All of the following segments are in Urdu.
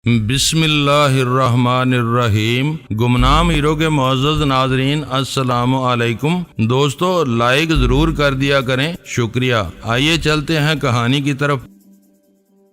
بسم اللہ الرحمن الرحیم۔ گمنام ہیرو کے معزز ناظرین السلام علیکم۔ دوستو لائک ضرور کر دیا کریں، شکریہ۔ آئیے چلتے ہیں کہانی کی طرف۔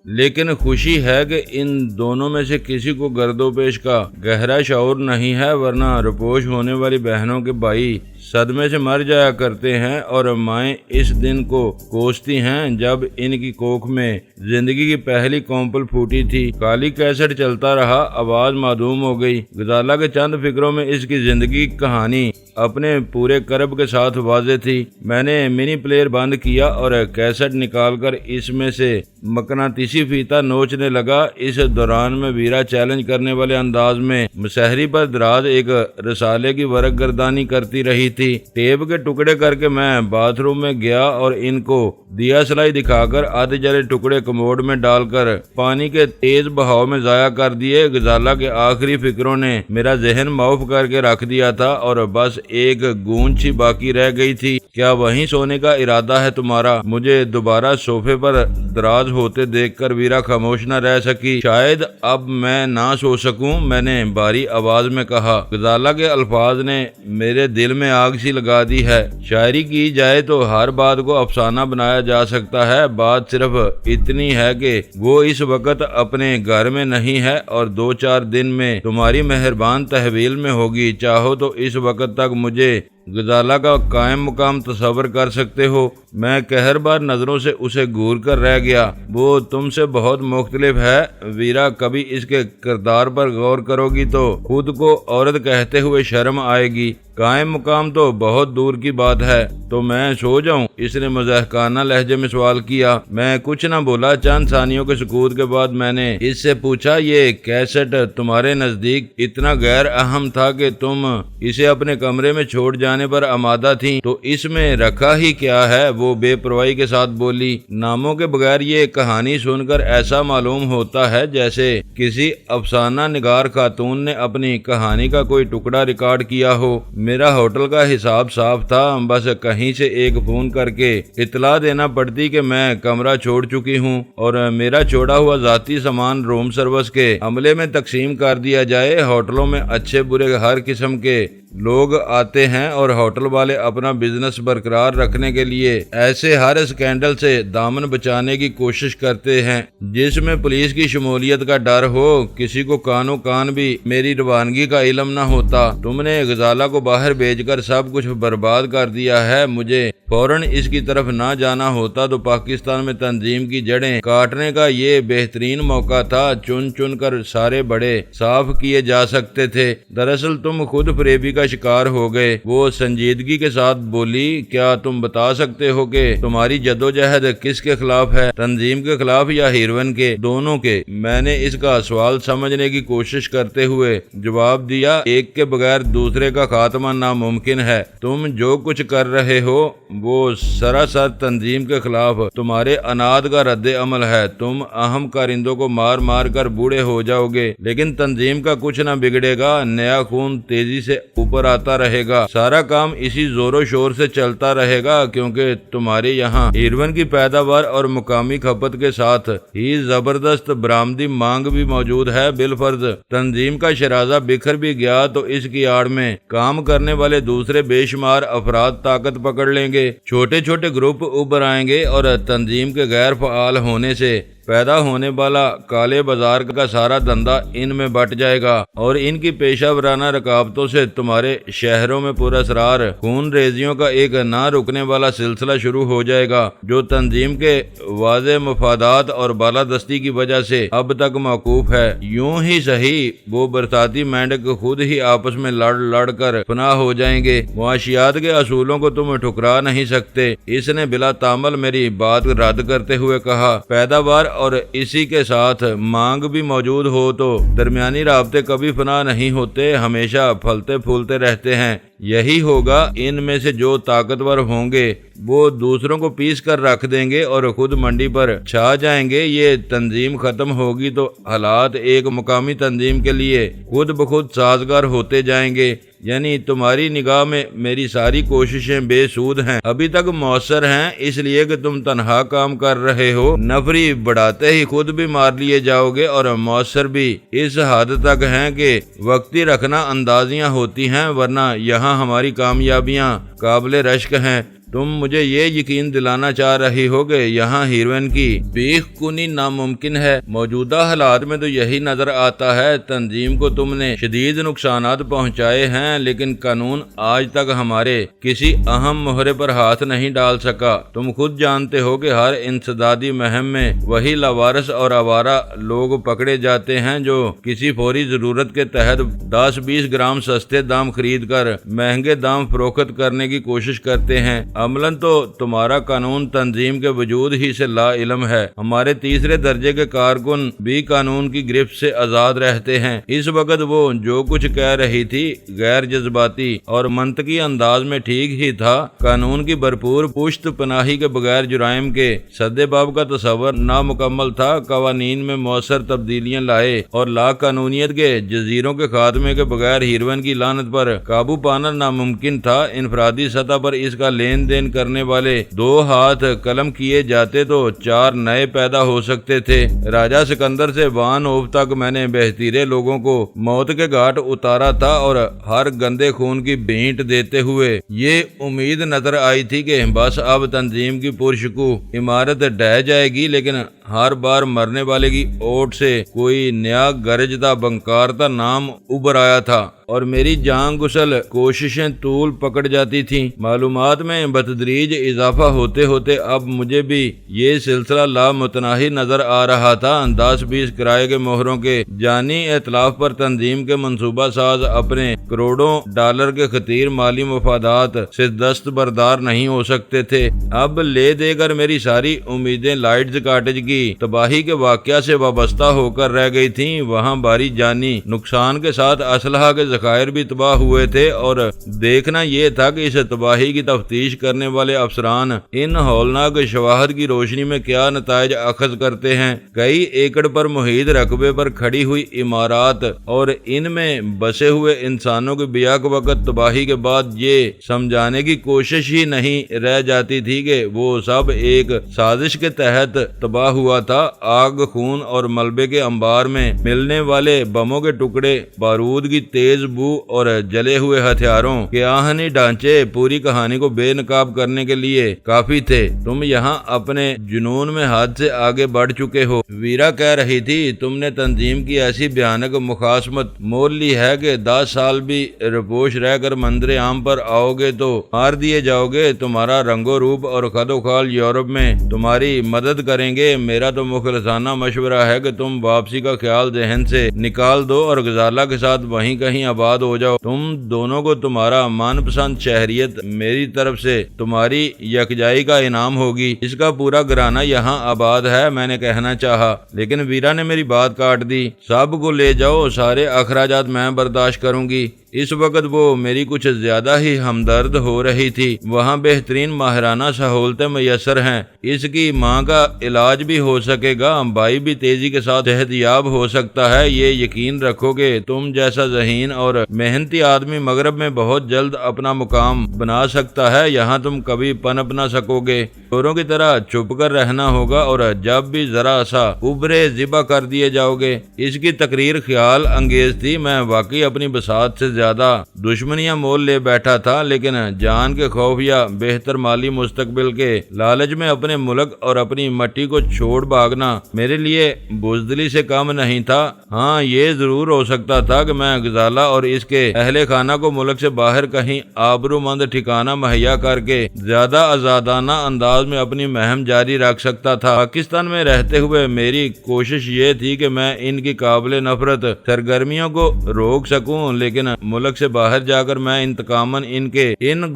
لیکن خوشی ہے کہ ان دونوں میں سے کسی کو گرد و پیش کا گہرا شعور نہیں ہے، ورنہ روپوش ہونے والی بہنوں کے بھائی صدمے سے مر جایا کرتے ہیں اور مائیں اس دن کو کوستی ہیں جب ان کی کوکھ میں زندگی کی پہلی کونپل پھوٹی تھی۔ کالی کیسٹ چلتا رہا، آواز معدوم ہو گئی۔ غزالہ کے چند فکروں میں اس کی زندگی کی کہانی اپنے پورے کرب کے ساتھ واضح تھی۔ میں نے منی پلیئر بند کیا اور کیسٹ نکال کر اس میں سے مقناطیسی فیتا نوچنے لگا۔ اس دوران میں ویرا چیلنج کرنے والے انداز میں مسحری پر دراز ایک رسالے کی ورق گردانی کرتی رہی تھی۔ ٹیپ کے ٹکڑے کر کے میں باتھ روم میں گیا اور ان کو دیا سلائی دکھا کر آدھے جلے ٹکڑے کموڈ میں ڈال کر پانی کے تیز بہاؤ میں ضائع کر دیے۔ غزالہ کے آخری فکروں نے میرا ذہن معاف کر کے رکھ دیا تھا اور بس ایک گونج سی باقی رہ گئی تھی۔ کیا وہیں سونے کا ارادہ ہے تمہارا؟ مجھے دوبارہ صوفے پر دراز ہوتے دیکھ کر ویرا خاموش نہ رہ سکی۔ شاید اب میں نہ سو سکوں، میں نے بھاری آواز میں کہا۔ غزالہ کے الفاظ نے میرے دل میں آگ سی لگا دی ہے۔ شاعری کی جائے تو ہر بات کو افسانہ بنایا جا سکتا ہے، بات صرف اتنی ہے کہ وہ اس وقت اپنے گھر میں نہیں ہے اور 2-4 دن میں تمہاری مہربان تحویل میں ہوگی۔ چاہو تو اس وقت تک مجھے غزالہ کا قائم مقام تصور کر سکتے ہو۔ میں قہر بار نظروں سے اسے گھور کر رہ گیا۔ وہ تم سے بہت مختلف ہے ویرا، کبھی اس کے کردار پر غور کرو گی تو خود کو عورت کہتے ہوئے شرم آئے گی۔ قائم مقام تو بہت دور کی بات ہے، تو میں سو جاؤں؟ اس نے مضحکانہ لہجے میں سوال کیا۔ میں کچھ نہ بولا۔ چند ثانیوں کے سکوت کے بعد میں نے اس سے پوچھا، یہ کیسٹ تمہارے نزدیک اتنا غیر اہم تھا کہ تم اسے اپنے کمرے میں چھوڑ جانے پر آمادہ تھی، تو اس میں رکھا ہی کیا ہے؟ وہ بے پرواہی کے ساتھ بولی۔ ناموں کے بغیر یہ کہانی سن کر ایسا معلوم ہوتا ہے جیسے کسی افسانہ نگار خاتون نے اپنی کہانی کا کوئی ٹکڑا ریکارڈ کیا ہو۔ میرا ہوٹل کا حساب صاف تھا، بس کہیں سے ایک فون کر کے اطلاع دینا پڑتی کہ میں کمرہ چھوڑ چکی ہوں اور میرا چھوڑا ہوا ذاتی سامان روم سروس کے عملے میں تقسیم کر دیا جائے۔ ہوٹلوں میں اچھے برے ہر قسم کے لوگ آتے ہیں اور ہوٹل والے اپنا بزنس برقرار رکھنے کے لیے ایسے ہر اسکینڈل سے دامن بچانے کی کوشش کرتے ہیں جس میں پولیس کی شمولیت کا ڈر ہو۔ کسی کو کانوں کان بھی میری روانگی کا علم نہ ہوتا۔ تم نے غزالہ کو باہر بھیج کر سب کچھ برباد کر دیا ہے۔ مجھے فوراً اس کی طرف نہ جانا ہوتا تو پاکستان میں تنظیم کی جڑیں کاٹنے کا یہ بہترین موقع تھا۔ چن چن کر سارے بڑے صاف کیے جا سکتے تھے۔ دراصل تم خود فریبی کا شکار ہو گئے۔ وہ سنجیدگی کے ساتھ بولی، کیا تم بتا سکتے ہو کہ تمہاری جدوجہد کس کے خلاف ہے؟ تنظیم کے خلاف یا ہیروئن کے؟ دونوں کے۔ میں نے اس کا سوال سمجھنے کی کوشش کرتے ہوئے جواب دیا، ایک کے بغیر دوسرے کا خاتمہ ناممکن ہے۔ تم جو کچھ کر رہے ہو وہ سراسر تنظیم کے خلاف تمہارے اناد کا رد عمل ہے۔ تم اہم کارندوں کو مار مار کر بوڑھے ہو جاؤ گے، لیکن تنظیم کا کچھ نہ بگڑے گا۔ نیا خون تیزی سے اوپر آتا رہے گا۔ سارا کام اسی زور و شور سے چلتا رہے گا کیونکہ تمہارے یہاں ہیروئن کی پیداوار اور مقامی کھپت کے ساتھ ہی زبردست برآمدی مانگ بھی موجود ہے۔ بالفرض تنظیم کا شرازہ بکھر بھی گیا تو اس کی آڑ میں کام کرنے والے دوسرے بے شمار افراد طاقت پکڑ لیں گے۔ چھوٹے چھوٹے گروپ ابھر آئیں گے اور تنظیم کے غیر فعال ہونے سے پیدا ہونے والا کالے بازار کا سارا دھندا ان میں بٹ جائے گا اور ان کی پیشہ ورانہ رکاوٹوں سے تمہارے شہروں میں پراسرار خون ریزیوں کا ایک نہ رکنے والا سلسلہ شروع ہو جائے گا جو تنظیم کے واضح مفادات اور بالادستی کی وجہ سے اب تک موقوف ہے۔ یوں ہی صحیح وہ برساتی مینڈک خود ہی آپس میں لڑ لڑ کر فنا ہو جائیں گے۔ معاشیات کے اصولوں کو تم ٹھکرا نہیں سکتے، اس نے بلا تامل میری بات رد کرتے ہوئے کہا۔ پیداوار اور اسی کے ساتھ مانگ بھی موجود ہو تو درمیانی رابطے کبھی فنا نہیں ہوتے، ہمیشہ پھلتے پھولتے رہتے ہیں۔ یہی ہوگا، ان میں سے جو طاقتور ہوں گے وہ دوسروں کو پیس کر رکھ دیں گے اور خود منڈی پر چھا جائیں گے۔ یہ تنظیم ختم ہوگی تو حالات ایک مقامی تنظیم کے لیے خود بخود سازگار ہوتے جائیں گے۔ یعنی تمہاری نگاہ میں میری ساری کوششیں بے سود ہیں، ابھی تک مؤثر ہیں، اس لیے کہ تم تنہا کام کر رہے ہو۔ نفری بڑھاتے ہی خود بھی مار لیے جاؤ گے، اور مؤثر بھی اس حد تک ہیں کہ وقتی رکھنا اندازیاں ہوتی ہیں، ورنہ یہاں ہماری کامیابیاں قابل رشک ہیں۔ تم مجھے یہ یقین دلانا چاہ رہی ہو کہ یہاں ہیروئن کی بیخ کنی ناممکن ہے۔ موجودہ حالات میں تو یہی نظر آتا ہے۔ تنظیم کو تم نے شدید نقصانات پہنچائے ہیں، لیکن قانون آج تک ہمارے کسی اہم مہرے پر ہاتھ نہیں ڈال سکا۔ تم خود جانتے ہو کہ ہر انسدادی مہم میں وہی لاوارث اور آوارہ لوگ پکڑے جاتے ہیں جو کسی فوری ضرورت کے تحت 10-20 گرام سستے دام خرید کر مہنگے دام فروخت کرنے کی کوشش کرتے ہیں۔ عملاً تو تمہارا قانون تنظیم کے وجود ہی سے لا علم ہے۔ ہمارے تیسرے درجے کے کارکن بھی قانون کی گرفت سے آزاد رہتے ہیں۔ اس وقت وہ جو کچھ کہہ رہی تھی غیر جذباتی اور منطقی انداز میں ٹھیک ہی تھا۔ قانون کی بھرپور پشت پناہی کے بغیر جرائم کے سدے باب کا تصور نامکمل تھا۔ قوانین میں مؤثر تبدیلیاں لائے اور لا قانونیت کے جزیروں کے خاتمے کے بغیر ہیروئن کی لعنت پر قابو پانا ناممکن تھا۔ انفرادی سطح پر اس کا لین دین کرنے والے 2 ہاتھ قلم کیے جاتے تو 4 نئے پیدا ہو سکتے تھے۔ راجہ سکندر سے وان اوف تک میں نے بہتیرے لوگوں کو موت کے گھاٹ اتارا تھا، اور ہر گندے خون کی بھینٹ دیتے ہوئے یہ امید نظر آئی تھی کہ بس اب تنظیم کی پرشکوہ عمارت ڈھہ جائے گی، لیکن ہر بار مرنے والے کی اوٹ سے کوئی نیا گرجتا بنکارتا نام ابھر آیا تھا، اور میری جان گسل کوششیں طول پکڑ جاتی تھیں۔ معلومات میں بتدریج اضافہ ہوتے ہوتے اب مجھے بھی یہ سلسلہ لامتناہی نظر آ رہا تھا۔ 10-20 کرائے کے مہروں کے جانی اطلاف پر تنظیم کے منصوبہ ساز اپنے کروڑوں ڈالر کے خطیر مالی مفادات سے دستبردار نہیں ہو سکتے تھے۔ اب لے دے کر میری ساری امیدیں لائٹز کاٹیج کی تباہی کے واقعہ سے وابستہ ہو کر رہ گئی تھیں۔ وہاں بھاری جانی نقصان کے ساتھ اسلحہ کے ذخائر بھی تباہ ہوئے تھے، اور دیکھنا یہ تھا کہ اس تباہی کی تفتیش کرنے والے افسران ان ہولناک شواہد کی روشنی میں کیا نتائج اخذ کرتے ہیں۔ کئی ایکڑ پر محیط رقبے پر کھڑی ہوئی عمارات اور ان میں بسے ہوئے انسانوں کی بیک وقت تباہی کے بعد یہ سمجھانے کی کوشش ہی نہیں رہ جاتی تھی کہ وہ سب ایک سازش کے تحت تباہ ہوا تھا۔ آگ، خون اور ملبے کے انبار میں ملنے والے بموں کے ٹکڑے، بارود کی تیز بو اور جلے ہوئے ہتھیاروں کے آہنی ڈھانچے پوری کہانی کو بے نقاب کرنے کے لیے کافی تھے۔ تم یہاں اپنے جنون میں حد سے آگے بڑھ چکے ہو۔ ویرا کہہ رہی تھی، تم نے تنظیم کی ایسی بھیانک مخاصمت مول لی ہے کہ 10 سال بھی رپوش رہ کر منظر عام پر آؤ گے تو مار دیے جاؤ گے۔ تمہارا رنگ و روپ اور خد و خال یورپ میں تمہاری مدد کریں گے۔ میرا تو مخلصانہ مشورہ ہے کہ تم واپسی کا خیال ذہن سے نکال دو اور غزالہ کے ساتھ وہیں کہیں آباد ہو جاؤ۔ تم دونوں کو تمہارا من پسند شہریت میری طرف سے تمہاری یکجائی کا انعام ہوگی۔ اس کا پورا گھرانہ یہاں آباد ہے، میں نے کہنا چاہا، لیکن ویرا نے میری بات کاٹ دی۔ سب کو لے جاؤ، سارے اخراجات میں برداشت کروں گی۔ اس وقت وہ میری کچھ زیادہ ہی ہمدرد ہو رہی تھی۔ وہاں بہترین ماہرانہ سہولتیں میسر ہیں۔ اس کی ماں کا علاج بھی ہو سکے گا، بھائی بھی تیزی کے ساتھ صحت یاب ہو سکتا ہے۔ یہ یقین رکھو کہ تم جیسا ذہین اور محنتی آدمی مغرب میں بہت جلد اپنا مقام بنا سکتا ہے۔ یہاں تم کبھی پنپ نہ سکو گے، چوروں کی طرح چھپ کر رہنا ہوگا، اور جب بھی ذرا سا ابھرے ذبح کر دیے جاؤ گے۔ اس کی تقریر خیال انگیز تھی۔ میں واقعی اپنی بساط سے زیادہ دشمنیاں مول لے بیٹھا تھا، لیکن جان کے خوف یا بہتر مالی مستقبل کے لالچ میں اپنے ملک اور اپنی مٹی کو چھوڑ بھاگنا میرے لیے بزدلی سے کم نہیں تھا۔ ہاں، یہ ضرور ہو سکتا تھا کہ میں غزالہ اور اس کے اہل خانہ کو ملک سے باہر کہیں آبرو مند ٹھکانہ مہیا کر کے زیادہ آزادانہ انداز میں اپنی مہم جاری رکھ سکتا تھا۔ پاکستان میں رہتے ہوئے میری کوشش یہ تھی کہ میں ان کی قابل نفرت سرگرمیوں کو روک سکوں، لیکن ملک سے باہر جا کر میں انتقاماً ان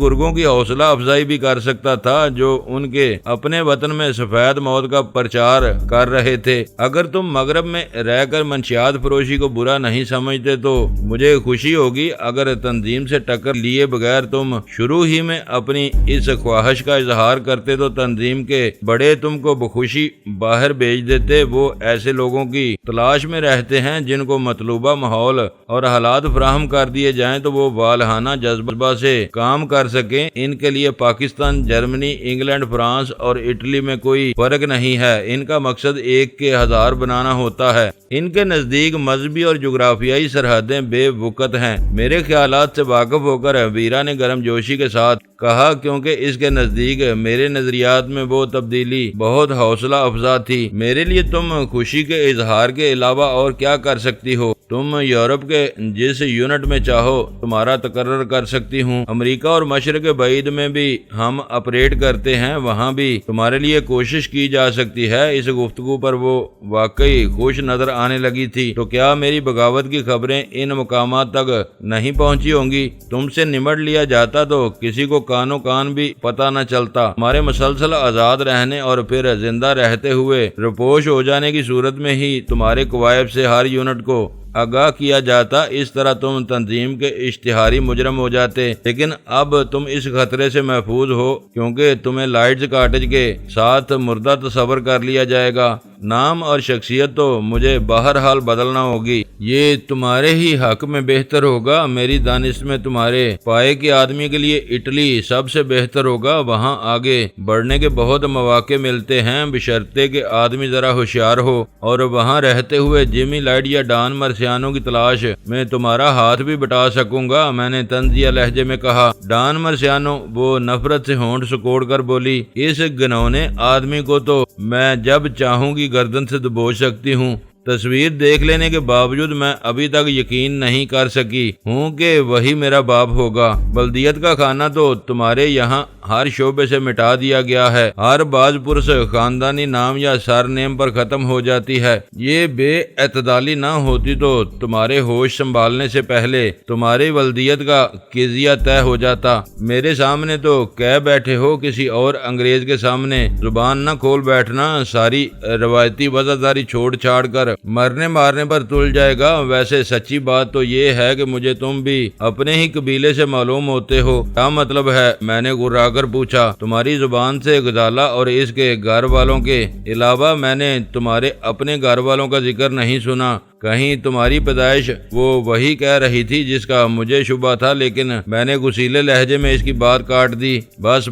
گرگوں کی حوصلہ افزائی بھی کر سکتا تھا جو ان کے اپنے وطن میں سفید موت کا پرچار کر رہے تھے۔ اگر تم مغرب میں رہ کر منشیات فروشی کو برا نہیں سمجھتے تو مجھے خوشی ہوگی۔ اگر تنظیم سے ٹکر لیے بغیر تم شروع ہی میں اپنی اس خواہش کا اظہار کرتے تو تنظیم کے بڑے تم کو بخوشی باہر بھیج دیتے۔ وہ ایسے لوگوں کی تلاش میں رہتے ہیں جن کو مطلوبہ ماحول اور حالات فراہم کر دیے جائیں تو وہ والہانہ جذبہ سے کام کر سکیں۔ ان کے لیے پاکستان، جرمنی، انگلینڈ، فرانس اور اٹلی میں کوئی فرق نہیں ہے۔ ان کا مقصد ایک کے ہزار بنانا ہوتا ہے۔ ان کے نزدیک مذہبی اور جغرافیائی سرحدیں بے وقت ہیں۔ میرے خیالات سے واقف ہو کر ویرا نے گرم جوشی کے ساتھ کہا، کیونکہ اس کے نزدیک میرے نظریات میں وہ تبدیلی بہت حوصلہ افزا تھی۔ میرے لیے تم خوشی کے اظہار کے علاوہ اور کیا کر سکتی ہو؟ تم یورپ کے جس یونٹ میں چاہو تمہارا تقرر کر سکتی ہوں۔ امریکہ اور مشرق بعید میں بھی ہم آپریٹ کرتے ہیں، وہاں بھی تمہارے لیے کوشش کی جا سکتی ہے۔ اس گفتگو پر وہ واقعی خوش نظر آنے لگی تھی۔ تو کیا میری بغاوت کی خبریں ان مقامات تک نہیں پہنچی ہوں گی؟ تم سے نمٹ لیا جاتا تو کسی کو کانوں کان بھی پتہ نہ چلتا۔ ہمارے مسلسل آزاد رہنے اور پھر زندہ رہتے ہوئے رپوش ہو جانے کی صورت میں ہی تمہارے کوائب سے ہر یونٹ کو آگاہ کیا جاتا۔ اس طرح تم تنظیم کے اشتہاری مجرم ہو جاتے، لیکن اب تم اس خطرے سے محفوظ ہو کیونکہ تمہیں لائٹس کاٹیج کے ساتھ مردہ تصور کر لیا جائے گا۔ نام اور شخصیت تو مجھے بہرحال بدلنا ہوگی، یہ تمہارے ہی حق میں بہتر ہوگا۔ میری دانش میں تمہارے پائے کے آدمی کے لیے اٹلی سب سے بہتر ہوگا۔ وہاں آگے بڑھنے کے بہت مواقع ملتے ہیں، بشرطے کہ آدمی ذرا ہوشیار ہو، اور وہاں رہتے ہوئے جیمی لائٹ یا ڈان مرسیانو کی تلاش میں تمہارا ہاتھ بھی بٹا سکوں گا۔ میں نے طنزیہ لہجے میں کہا۔ ڈان مرسیانو؟ وہ نفرت سے ہونٹ سکوڑ کر بولی، اس گنونے آدمی کو تو میں جب چاہوں گی گردن سے دبوچ سکتی ہوں۔ تصویر دیکھ لینے کے باوجود میں ابھی تک یقین نہیں کر سکی ہوں کہ وہی میرا باپ ہوگا۔ بلدیت کا کھانا تو تمہارے یہاں ہر شعبے سے مٹا دیا گیا ہے، ہر باز پرس خاندانی نام یا سر نیم پر ختم ہو جاتی ہے۔ یہ بے اعتدالی نہ ہوتی تو تمہارے ہوش سنبھالنے سے پہلے تمہاری بلدیت کا قضیہ طے ہو جاتا۔ میرے سامنے تو کہہ بیٹھے ہو، کسی اور انگریز کے سامنے زبان نہ کھول بیٹھنا۔ ساری روایتی وفاداری چھوڑ چھاڑ کر مرنے مارنے پر تل جائے گا۔ ویسے سچی بات تو یہ ہے کہ مجھے تم بھی اپنے ہی قبیلے سے معلوم ہوتے ہو۔ کیا مطلب ہے؟ میں نے گرا کر پوچھا۔ تمہاری زبان سے غزالہ اور اس کے گھر والوں کے علاوہ میں نے تمہارے اپنے گھر والوں کا ذکر نہیں سنا۔ کہیں تمہاری پیدائش وہ وہی کہہ رہی تھی جس کا مجھے شبہ تھا، لیکن میں نے غصیلے لہجے میں اس کی بات کاٹ دی۔ بس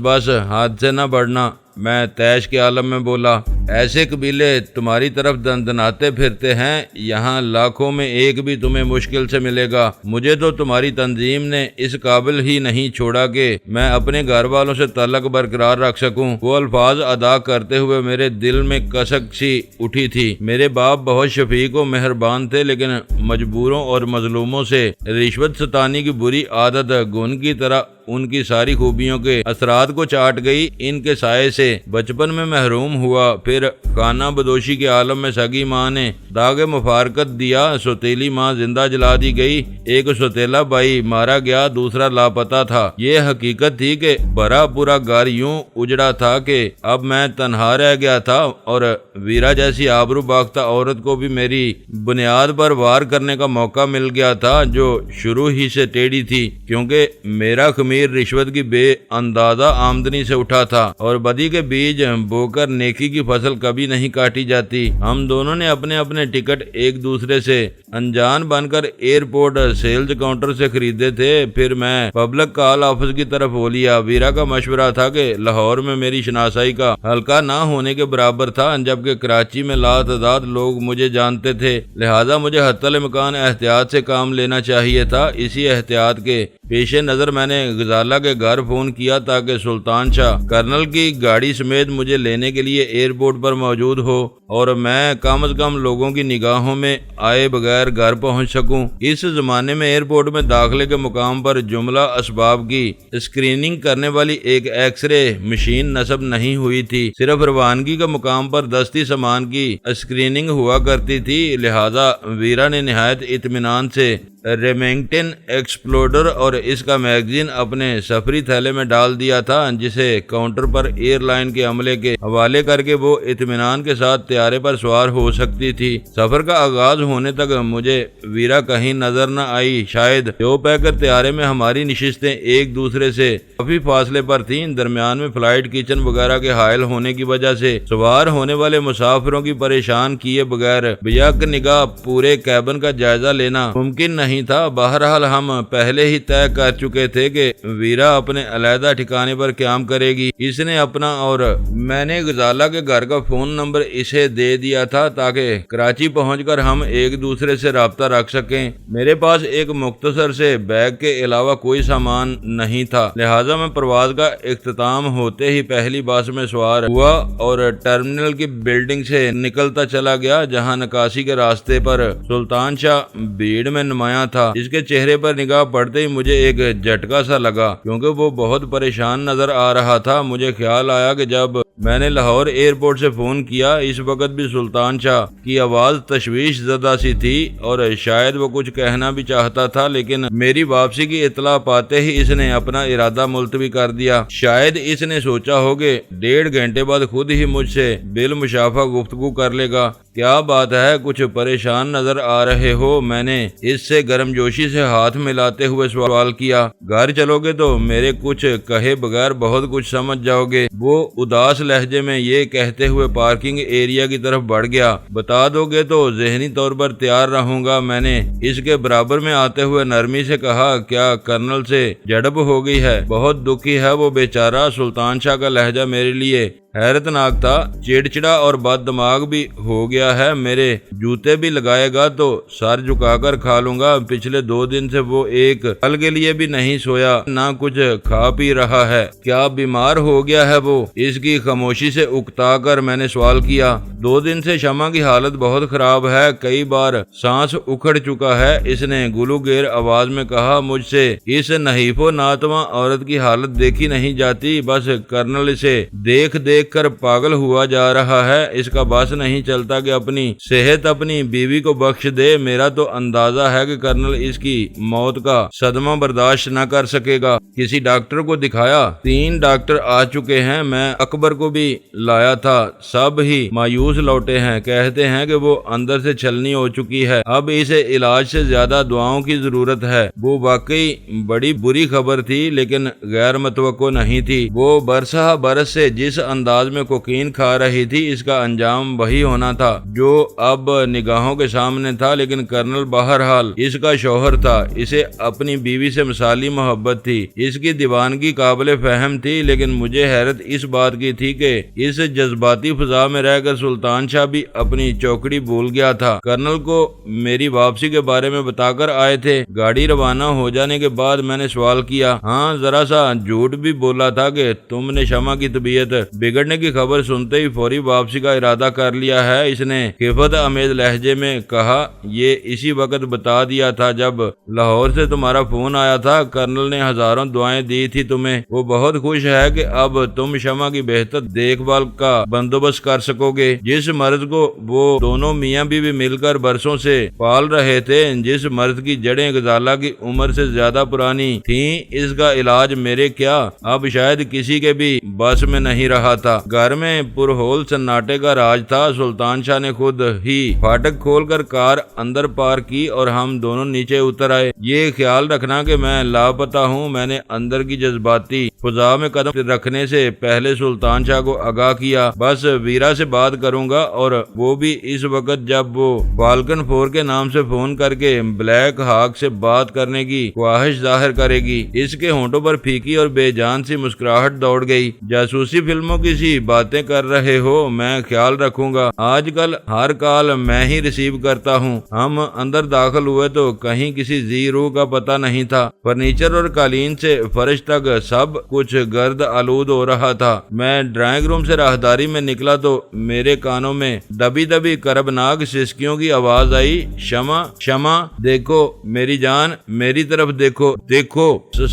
حد سے نہ بڑھنا، میں تیش کے عالم میں بولا۔ ایسے قبیلے تمہاری طرف دندناتے پھرتے ہیں، یہاں لاکھوں میں ایک بھی تمہیں مشکل سے ملے گا۔ مجھے تو تمہاری تنظیم نے اس قابل ہی نہیں چھوڑا کہ میں اپنے گھر والوں سے تعلق برقرار رکھ سکوں۔ وہ الفاظ ادا کرتے ہوئے میرے دل میں کسک سی اٹھی تھی۔ میرے باپ بہت شفیق و مہربان تھے، لیکن مجبوروں اور مظلوموں سے رشوت ستانی کی بری عادت گن کی طرح ان کی ساری خوبیوں کے اثرات کو چاٹ گئی۔ ان کے سائے سے بچپن میں محروم ہوا، پھر خانہ بدوشی کے عالم میں سگی ماں نے داغ مفارقت دیا، سوتیلی ماں زندہ جلا دی گئی، ایک سوتیلا بھائی مارا گیا، دوسرا لاپتہ تھا۔ یہ حقیقت تھی کہ بھرا پورا گھر یوں اجڑا تھا کہ اب میں تنہا رہ گیا تھا، اور ویرا جیسی آبرو باختہ عورت کو بھی میری بنیاد پر وار کرنے کا موقع مل گیا تھا، جو شروع ہی سے ٹیڑھی تھی، کیونکہ میرا خمیر رشوت کی بے اندازہ آمدنی سے اٹھا تھا، اور بدی کے بیج بو کر نیکی کی فصل کبھی نہیں کاٹی جاتی۔ ہم دونوں نے اپنے اپنے ٹکٹ ایک دوسرے سے انجان بن کر ایئرپورٹ سیلز کاؤنٹر سے خریدے تھے۔ پھر میں پبلک کال آفس کی طرف ہو لیا۔ ویرا کا مشورہ تھا کہ لاہور میں میری شناسائی کا حلقہ نہ ہونے کے برابر تھا، جبکہ کراچی میں لاتعداد لوگ مجھے جانتے تھے، لہذا مجھے حتی الامکان احتیاط سے کام لینا چاہیے تھا۔ اسی احتیاط کے پیش نظر میں نے غزالہ کے گھر فون کیا تاکہ سلطان شاہ کرنل کی گاڑی سمیت مجھے لینے کے لیے ایئرپورٹ پر موجود ہو، اور میں کم از کم لوگوں کی نگاہوں میں آئے بغیر گھر پہنچ سکوں۔ اس زمانے میں ایئرپورٹ میں داخلے کے مقام پر جملہ اسباب کی اسکریننگ کرنے والی ایک ایکس رے مشین نصب نہیں ہوئی تھی، صرف روانگی کے مقام پر دستی سامان کی اسکریننگ ہوا کرتی تھی، لہذا ویرا نے نہایت اطمینان سے ریمنگٹن ایکسپلورر اور اس کا میگزین اپنے سفری تھیلے میں ڈال دیا تھا، جسے کاؤنٹر پر ایئر لائن کے عملے کے حوالے کر کے وہ اطمینان کے ساتھ طیارے پر سوار ہو سکتی تھی۔ سفر کا آغاز ہونے تک مجھے ویرا کہیں نظر نہ آئی، شاید جو پہ کر طیارے میں ہماری نشستیں ایک دوسرے سے کافی فاصلے پر تھیں، درمیان میں فلائٹ کچن وغیرہ کے حائل ہونے کی وجہ سے سوار ہونے والے مسافروں کی پریشان کیے بغیر بیک نگاہ پورے کیبن کا جائزہ لینا ممکن نہیں نہیں تھا۔ بہرحال ہم پہلے ہی طے کر چکے تھے کہ ویرا اپنے علیحدہ ٹھکانے پر قیام کرے گی۔ اس نے اپنا اور میں نے غزالہ کے گھر کا فون نمبر اسے دے دیا تھا تاکہ کراچی پہنچ کر ہم ایک دوسرے سے رابطہ رکھ سکیں۔ میرے پاس ایک مختصر سے بیگ کے علاوہ کوئی سامان نہیں تھا، لہٰذا میں پرواز کا اختتام ہوتے ہی پہلی بس میں سوار ہوا اور ٹرمینل کی بلڈنگ سے نکلتا چلا گیا، جہاں نکاسی کے راستے پر سلطان شاہ بھیڑ میں نمایاں تھا۔ اس کے چہرے پر نگاہ پڑتے ہی مجھے ایک جھٹکا سا لگا، کیونکہ وہ بہت پریشان نظر آ رہا تھا۔ مجھے خیال آیا کہ جب میں نے لاہور ایئرپورٹ سے فون کیا، اس وقت بھی سلطان شاہ کی آواز تشویش زدہ سی تھی اور شاید وہ کچھ کہنا بھی چاہتا تھا، لیکن میری واپسی کی اطلاع پاتے ہی اس نے اپنا ارادہ ملتوی کر دیا۔ شاید اس نے سوچا ہو کہ 1.5 گھنٹے بعد خود ہی مجھ سے بالمشافہ گفتگو کر لے گا۔ کیا بات ہے، کچھ پریشان نظر آ رہے ہو؟ میں نے اس سے گرم جوشی سے ہاتھ ملاتے ہوئے سوال کیا۔ گھر چلو گے تو میرے کچھ کہے بغیر بہت کچھ سمجھ جاؤ گے، وہ اداس لہجے میں یہ کہتے ہوئے پارکنگ ایریا کی طرف بڑھ گیا۔ بتا دو گے تو ذہنی طور پر تیار رہوں گا، میں نے اس کے برابر میں آتے ہوئے نرمی سے کہا۔ کیا کرنل سے جھڑپ ہو گئی ہے؟ بہت دکھی ہے وہ بیچارہ۔ سلطان شاہ کا لہجہ میرے لیے حیرت ناک تھا، چڑچڑا اور بد دماغ بھی ہو گیا ہے۔ میرے جوتے بھی لگائے گا تو سر جھکا کر کھا لوں گا۔ پچھلے 2 دن سے وہ ایک پل کے لیے بھی نہیں سویا، نہ کچھ کھا پی رہا ہے۔ کیا بیمار ہو گیا ہے وہ؟ اس کی خاموشی سے اکتا کر میں نے سوال کیا۔ 2 دن سے شمع کی حالت بہت خراب ہے، کئی بار سانس اکھڑ چکا ہے، اس نے گلو گیر آواز میں کہا۔ مجھ سے اس نحیف و ناتواں عورت کی حالت دیکھی نہیں جاتی، بس کرنل اسے دیکھ کر پاگل ہوا جا رہا ہے۔ اس کا بس نہیں چلتا کہ اپنی صحت اپنی بیوی کو بخش دے۔ میرا تو اندازہ ہے کہ کرنل اس کی موت کا صدمہ برداشت نہ کر سکے گا۔ کسی ڈاکٹر کو دکھایا؟ 3 ڈاکٹر آ چکے ہیں، میں اکبر کو بھی لایا تھا، سب ہی مایوس لوٹے ہیں، کہتے ہیں کہ وہ اندر سے چھلنی ہو چکی ہے، اب اسے علاج سے زیادہ دعاؤں کی ضرورت ہے۔ وہ واقعی بڑی بری خبر تھی، لیکن غیر متوقع نہیں تھی۔ وہ برسہ برس سے جس انداز میں کوکین کھا رہی تھی، اس کا انجام وہی ہونا تھا جو اب نگاہوں کے سامنے تھا۔ لیکن کرنل بہرحال اس کا شوہر تھا، اسے اپنی بیوی سے مثالی محبت تھی، اس کی دیوانگی قابل فہم تھی، لیکن مجھے حیرت اس بات کی تھی کہ اس جذباتی فضا میں رہ کر سلطان شاہ بھی اپنی چوکڑی بھول گیا تھا۔ کرنل کو میری واپسی کے بارے میں بتا کر آئے تھے؟ گاڑی روانہ ہو جانے کے بعد میں نے سوال کیا۔ ہاں، ذرا سا جھوٹ بھی بولا تھا کہ تم نے شمع کی طبیعت بگڑنے کی خبر سنتے ہی فوری واپسی کا ارادہ کر لیا ہے، اس نے خفت آمیز لہجے میں کہا۔ یہ اسی وقت بتا دیا تھا جب لاہور سے تمہارا فون آیا تھا، کرنل نے ہزاروں دعائیں دی تھی تمہیں، وہ بہت خوش ہے کہ اب تم شمع کی بہتر دیکھ بھال کا بندوبست کر سکو گے۔ جس مرض کو وہ دونوں میاں بیوی مل کر برسوں سے پال رہے تھے، جس مرض کی جڑیں غزالہ کی عمر سے زیادہ پرانی تھیں، اس کا علاج میرے کیا اب شاید کسی کے بھی بس میں نہیں رہا تھا۔ گھر میں پرہول سناٹے کا راج تھا۔ سلطان شاہ نے خود ہی فاٹک کھول کر کار اندر پارک کی اور ہم دونوں نیچے اتر آئے۔ یہ خیال رکھنا کہ میں لاپتہ ہوں، میں نے اندر کی جذباتی فضا میں قدم رکھنے سے پہلے سلطان شاہ کو آگاہ کیا۔ بس ویرا سے بات کروں گا، اور وہ بھی اس وقت جب وہ فالکن 4 کے نام سے فون کر کے بلیک ہاک سے بات کرنے کی خواہش ظاہر کرے گی۔ اس کے ہونٹوں پر پھیکی اور بے جان سی مسکراہٹ دوڑ گئی۔ جاسوسی فلموں کی سی باتیں کر رہے ہو، میں خیال رکھوں گا۔ آج کل ہر کال میں ہی ریسیو کرتا ہوں۔ ہم اندر داخل ہوئے تو کہیں کسی ذی روح کا پتہ نہیں تھا۔ فرنیچر اور قالین سے فرش تک سب کچھ گرد آلود ہو رہا تھا۔ میں ڈرائنگ روم سے راہداری میں نکلا تو میرے کانوں میں دبی دبی کربناک سسکیوں کی آواز آئی۔ شمع، شمع، دیکھو میری جان، میری طرف دیکھو، دیکھو،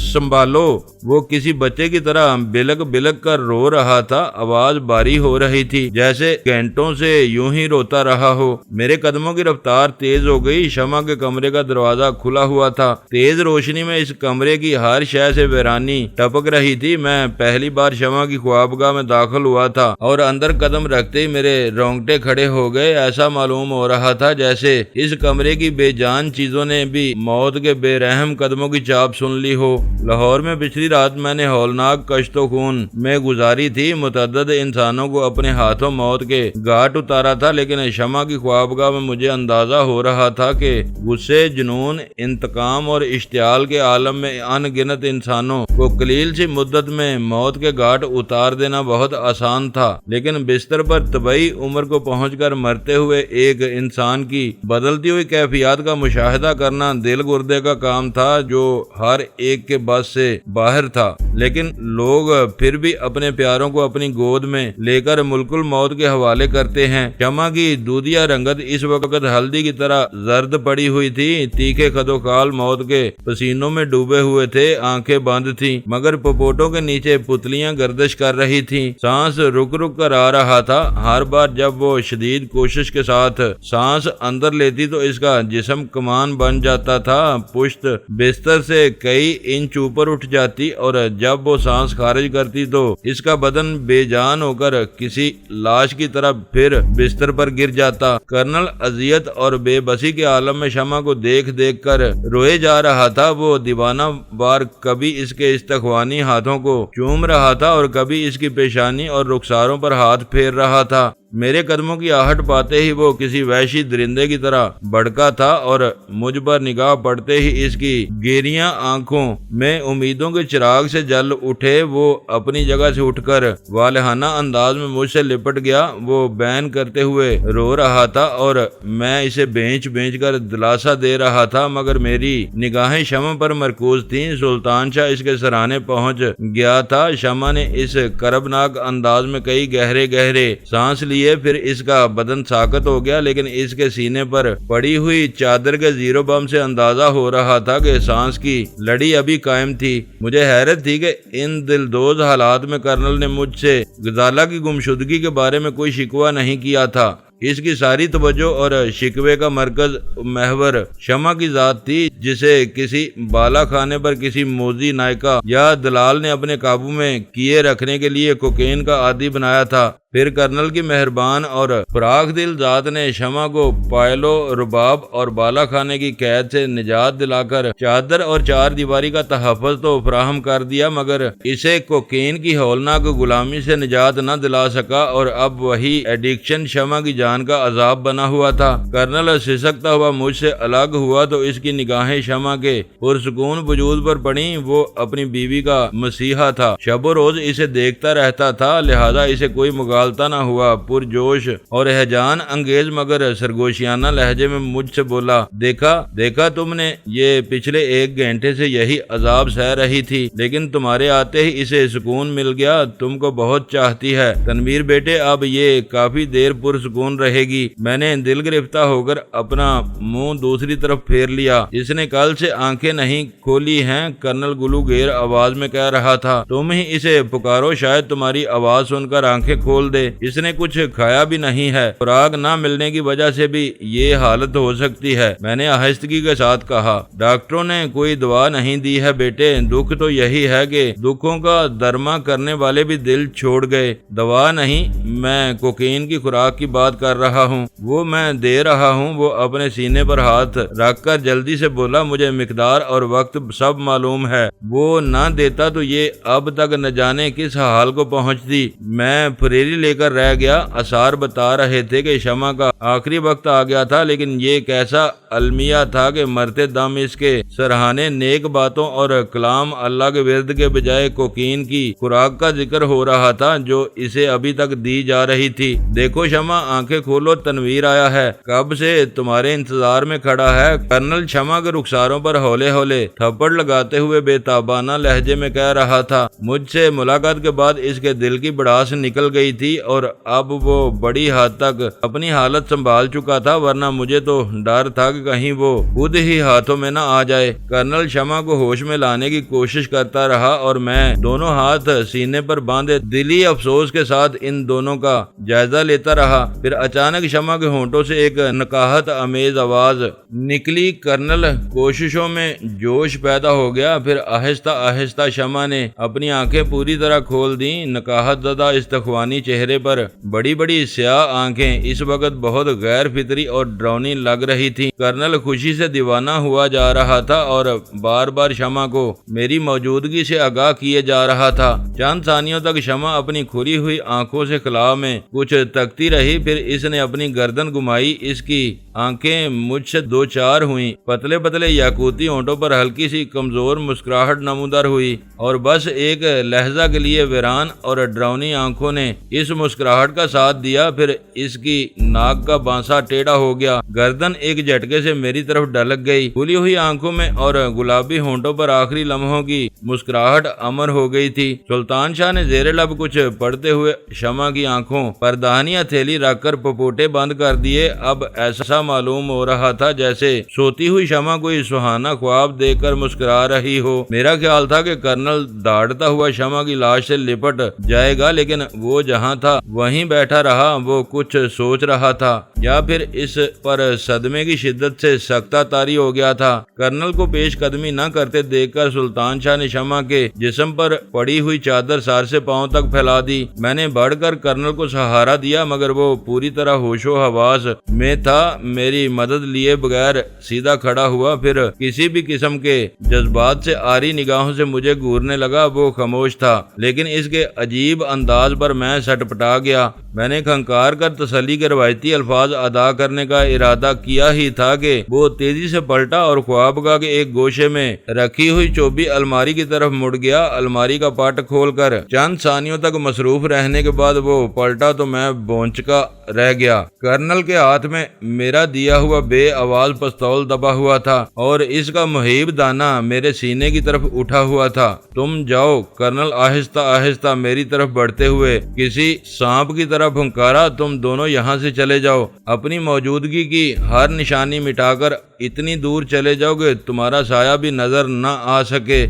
سنبھالو۔ وہ کسی بچے کی طرح بلک بلک کر رو رہا تھا۔ آواز باری ہو رہی تھی، جیسے گھنٹوں سے یوں ہی روتا رہا ہو۔ میرے قدموں کی رفتار تیز ہو گئی۔ شمع کے کمرے کا دروازہ کھلا ہوا تھا۔ تیز روشنی میں اس کمرے کی ہر شے سے ویرانی ٹپک رہی تھی۔ میں پہلی بار شمع کی خوابگاہ میں داخل ہوا تھا اور اندر قدم رکھتے ہی میرے رونگٹے کھڑے ہو گئے۔ ایسا معلوم ہو رہا تھا جیسے اس کمرے کی بے جان چیزوں نے بھی موت کے بے رحم قدموں کی چاپ سن لی ہو۔ لاہور میں پچھلی رات میں نے ہولناک کشت و خون میں گزاری تھی۔ متعدد انسانوں کو اپنے ہاتھوں موت کے گھاٹ اتارا تھا، لیکن شمع کی خوابگاہ میں مجھے اندازہ ہو رہا تھا کہ غصے، جنون، انتقام اور اشتعال کے عالم میں ان گنت انسانوں کو قلیل سی مدت میں موت کے گھاٹ اتار دینا بہت آسان تھا، لیکن بستر پر طبی عمر کو پہنچ کر مرتے ہوئے ایک انسان کی بدلتی ہوئی کیفیات کا مشاہدہ کرنا دل گردے کا کام تھا، جو ہر ایک کے بس سے باہر تھا۔ لیکن لوگ پھر بھی اپنے پیاروں کو اپنی گود میں لے کر ملک الموت کے حوالے کرتے ہیں۔ شمع کی دودھیا رنگت اس وقت ہلدی کی طرح زرد پڑی ہوئی تھی، تیکھے خدوخال موت کے پسینوں میں ڈوبے ہوئے تھے، آنکھیں بند تھیں، مگر پپوٹوں کے نیچے پتلیاں گردش کر رہی تھیں۔ سانس رک رک کر آ رہا تھا۔ ہر بار جب وہ شدید کوشش کے ساتھ سانس اندر لیتی تو اس کا جسم کمان بن جاتا تھا، پشت بستر سے کئی انچ اوپر اٹھ جاتی، اور جب وہ سانس خارج کرتی تو اس کا بدن بے جان ہو کر کسی لاش کی طرح پھر بستر پر گر جاتا۔ کرنل اذیت اور بے بسی کے عالم میں شمع کو دیکھ دیکھ کر روئے جا رہا تھا۔ وہ دیوانہ وار کبھی اس کے استخوانی ہاتھوں کو چوم رہا تھا اور کبھی اس کی پیشانی اور رخساروں پر ہاتھ پھیر رہا تھا۔ میرے قدموں کی آہٹ پاتے ہی وہ کسی وحشی درندے کی طرح بڑکا تھا، اور مجھ پر نگاہ پڑتے ہی اس کی گیریاں آنکھوں میں امیدوں کے چراغ سے جل اٹھے۔ وہ اپنی جگہ سے اٹھ کر والہانہ انداز میں مجھ سے لپٹ گیا۔ وہ بین کرتے ہوئے رو رہا تھا اور میں اسے بینچ بینچ کر دلاسا دے رہا تھا، مگر میری نگاہیں شمع پر مرکوز تھیں۔ سلطان شاہ اس کے سرانے پہنچ گیا تھا۔ شمع نے اس کربناک انداز میں کئی گہرے گہرے سانس لیے، پھر اس کا بدن ساکت ہو گیا، لیکن اس کے سینے پر پڑی ہوئی چادر کے زیرو بم سے اندازہ ہو رہا تھا کہ سانس کی لڑی ابھی قائم تھی۔ مجھے حیرت تھی کہ ان دلدوز حالات میں کرنل نے مجھ سے غزالہ کی گمشدگی کے بارے میں کوئی شکوہ نہیں کیا تھا۔ اس کی ساری توجہ اور شکوے کا مرکز محور شمع کی ذات تھی، جسے کسی بالا خانے پر کسی موذی نائکہ یا دلال نے اپنے قابو میں کیے رکھنے کے لیے کوکین کا عادی بنایا تھا۔ پھر کرنل کی مہربان اور فراخ دل ذات نے شمع کو پائل و رباب اور بالا خانے کی قید سے نجات دلا کر چادر اور چار دیواری کا تحفظ تو فراہم کر دیا، مگر اسے کوکین کی ہولناک غلامی سے نجات نہ دلا سکا، اور اب وہی ایڈکشن شمع کی جان کا عذاب بنا ہوا تھا۔ کرنل سسکتا ہوا مجھ سے الگ ہوا تو اس کی نگاہیں شمع کے پرسکون وجود پر پڑیں۔ وہ اپنی بیوی کا مسیحا تھا، شب و روز اسے دیکھتا رہتا تھا، لہذا اسے کوئی مغالطہ نہ ہوا۔ پرجوش اور ہیجان انگیز مگر سرگوشیانہ لہجے میں مجھ سے بولا، دیکھا تم نے، یہ پچھلے 1 گھنٹے سے یہی عذاب سہ رہی تھی، لیکن تمہارے آتے ہی اسے سکون مل گیا۔ تم کو بہت چاہتی ہے تنویر بیٹے، اب یہ کافی دیر پرسکون رہے گی۔ میں نے دل گرفتہ ہو کر اپنا منہ دوسری طرف پھیر لیا۔ اس نے کل سے آنکھیں نہیں کھولی ہیں، کرنل گلوگیر آواز میں کہہ رہا تھا۔ تم ہی اسے پکارو، شاید تمہاری آواز سن کر آنکھیں کھول دے۔ اس نے کچھ کھایا بھی نہیں ہے، خوراک نہ ملنے کی وجہ سے بھی یہ حالت ہو سکتی ہے، میں نے آہستگی کے ساتھ کہا۔ ڈاکٹروں نے کوئی دوا نہیں دی ہے بیٹے، دکھ تو یہی ہے کہ دکھوں کا درما کرنے والے بھی دل چھوڑ گئے۔ دوا نہیں، میں کوکین کی خوراک کی بات کر رہا ہوں، وہ میں دے رہا ہوں۔ وہ اپنے سینے پر ہاتھ رکھ کر جلدی سے بولا، مجھے مقدار اور وقت سب معلوم ہے، وہ نہ دیتا تو یہ اب تک نہ جانے کس حال کو پہنچتی۔ میں پھریری لے کر رہ گیا۔ آثار بتا رہے تھے کہ شمع کا آخری وقت آ گیا تھا، لیکن یہ کیسا المیہ تھا کہ مرتے دم اس کے سرہانے نیک باتوں اور کلام اللہ کے ورد کے بجائے کوکین کی خوراک کا ذکر ہو رہا تھا، جو اسے ابھی تک دی جا رہی تھی۔ دیکھو شمع، آنکھیں کھولو، تنویر آیا ہے، کب سے تمہارے انتظار میں کھڑا ہے۔ کرنل شمع کے رخساروں پر ہولے ہولے تھپڑ لگاتے ہوئے بے تابانہ لہجے میں کہہ رہا تھا۔ مجھ سے ملاقات کے بعد اس کے دل کی بڑاس نکل گئی تھی، اور اب وہ بڑی حد تک اپنی حالت سنبھال چکا تھا، ورنہ مجھے تو ڈر تھا کہ کہیں وہ خود ہی ہاتھوں میں نہ آ جائے۔ کرنل شمع کو ہوش میں لانے کی کوشش کرتا رہا، اور میں دونوں ہاتھ سینے پر باندھے دلی افسوس کے ساتھ ان دونوں کا جائزہ لیتا رہا۔ پھر اچانک شمع کے ہونٹوں سے ایک نکاہت امیز آواز نکلی۔ کرنل کوششوں میں جوش پیدا ہو گیا، پھر آہستہ آہستہ شمع نے اپنی آنکھیں پوری طرح کھول دیں۔ نکاہت زدہ استخوانی چہرے پر بڑی بڑی سیاہ آنکھیں اس وقت بہت غیر فطری اور ڈراؤنی لگ رہی تھی۔ کرنل خوشی سے دیوانہ ہوا جا رہا تھا اور بار بار شمع کو میری موجودگی سے آگاہ کیے جا رہا تھا۔ چند ثانیوں تک شمع اپنی کھلی ہوئی آنکھوں سے خلا میں کچھ تکتی رہی، پھر اس نے اپنی گردن گھمائی۔ اس کی آنکھیں مجھ سے دو چار ہوئیں، پتلے پتلے یاقوتی ہونٹوں پر ہلکی سی کمزور مسکراہٹ نمودار ہوئی، اور بس ایک لہجہ کے لیے ویران اور ڈراؤنی آنکھوں نے اس مسکراہٹ کا ساتھ دیا۔ پھر اس کی ناک کا بانسا ٹیڑھا ہو گیا، گردن ایک جھٹکے سے میری طرف ڈھلک گئی، کھلی ہوئی آنکھوں میں اور گلابی ہونٹوں پر آخری لمحوں کی مسکراہٹ امر ہو گئی تھی۔ سلطان شاہ نے زیر لب کچھ پڑھتے ہوئے شمع کی آنکھوں پر دہنی ہتھیلی رکھ کر پپوٹے بند کر دیے۔ اب ایسا معلوم ہو رہا تھا جیسے سوتی ہوئی شمع کوئی سہانا خواب دیکھ کر مسکرا رہی ہو۔ میرا خیال تھا کہ کرنل داڑھتا ہوا شمع کی لاش سے لپٹ جائے گا، لیکن وہ جہاں تھا وہیں بیٹھا رہا۔ وہ کچھ سوچ رہا تھا یا پھر اس پر صدمے کی شدت سے سکتہ طاری ہو گیا تھا۔ کرنل کو پیش قدمی نہ کرتے دیکھ کر سلطان شاہ نے شمع کے جسم پر پڑی ہوئی چادر سر سے پاؤں تک پھیلا دی۔ میں نے بڑھ کر کرنل کو سہارا دیا، مگر وہ پوری طرح ہوش و حواس میں تھا۔ میری مدد لیے بغیر سیدھا کھڑا ہوا، پھر کسی بھی قسم کے جذبات سے آری نگاہوں سے مجھے گھورنے لگا۔ وہ خاموش تھا، لیکن اس کے عجیب انداز پر میں سٹپٹا گیا۔ میں نے کھنکار کر تسلی کے روایتی الفاظ ادا کرنے کا ارادہ کیا ہی تھا کہ وہ تیزی سے پلٹا اور خوابگاہ کے ایک گوشے میں رکھی ہوئی چوبی الماری کی طرف مڑ گیا۔ الماری کا پٹ کھول کر چند ثانیوں تک مصروف رہنے کے بعد وہ پلٹا تو میں بونچکا رہ گیا۔ کرنل کے ہاتھ میں میرا دیا ہوا بے آواز پستول دبا ہوا تھا اور اس کا مہیب دانہ میرے سینے کی طرف اٹھا ہوا تھا۔ تم جاؤ، کرنل آہستہ آہستہ میری طرف بڑھتے ہوئے کسی سانپ کی طرح بھنکارا، تم دونوں یہاں سے چلے جاؤ، اپنی موجودگی کی ہر نشانی مٹا کر اتنی دور چلے جاؤ کہ تمہارا سایہ بھی نظر نہ آ سکے۔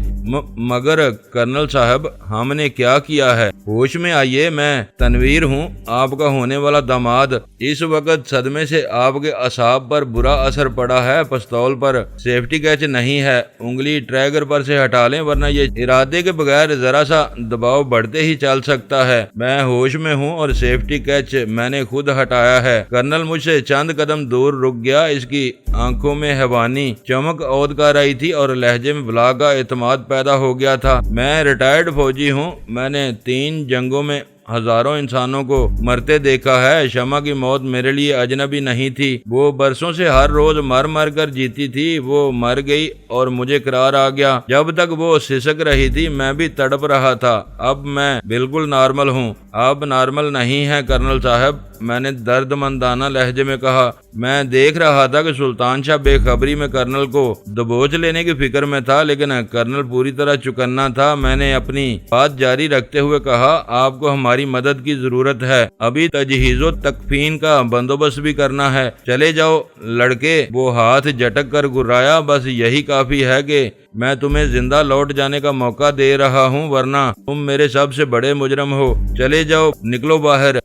مگر کرنل صاحب، ہم نے کیا کیا ہے؟ ہوش میں آئیے، میں تنویر ہوں، آپ کا ہونے والا داماد۔ اس وقت صدمے سے آپ کے اعصاب پر برا اثر پڑا ہے۔ پستول پر سیفٹی کیچ نہیں ہے، انگلی ٹریگر پر سے ہٹا لیں، ورنہ یہ ارادے کے بغیر ذرا سا دباؤ بڑھتے ہی چل سکتا ہے۔ میں ہوش میں ہوں اور سیفٹی کیچ میں نے خود ہٹایا ہے۔ کرنل مجھ سے چند قدم دور رک گیا۔ اس کی آنکھوں میں حیوانی چمک عود کر رہی تھی اور لہجے میں بلا کا اعتماد پیدا ہو گیا تھا۔ میں ریٹائرڈ فوجی ہوں، میں نے 3 جنگوں میں ہزاروں انسانوں کو مرتے دیکھا ہے۔ شمع کی موت میرے لیے اجنبی نہیں تھی، وہ برسوں سے ہر روز مر مر کر جیتی تھی۔ وہ مر گئی اور مجھے قرار آ گیا۔ جب تک وہ سسک رہی تھی میں بھی تڑپ رہا تھا۔ اب میں بالکل نارمل ہوں۔ اب نارمل نہیں ہے کرنل صاحب، میں نے درد مندانہ لہجے میں کہا۔ میں دیکھ رہا تھا کہ سلطان شاہ بے خبری میں کرنل کو دبوچ لینے کی فکر میں تھا، لیکن کرنل پوری طرح چکنا تھا۔ میں نے اپنی بات جاری رکھتے ہوئے کہا، آپ کو ہماری مدد کی ضرورت ہے، ابھی تجہیز و تکفین کا بندوبست بھی کرنا ہے۔ چلے جاؤ لڑکے، وہ ہاتھ جھٹک کر گرایا، بس یہی کافی ہے کہ میں تمہیں زندہ لوٹ جانے کا موقع دے رہا ہوں، ورنہ تم میرے سب سے بڑے مجرم ہو۔ چلے جاؤ، نکلو باہر۔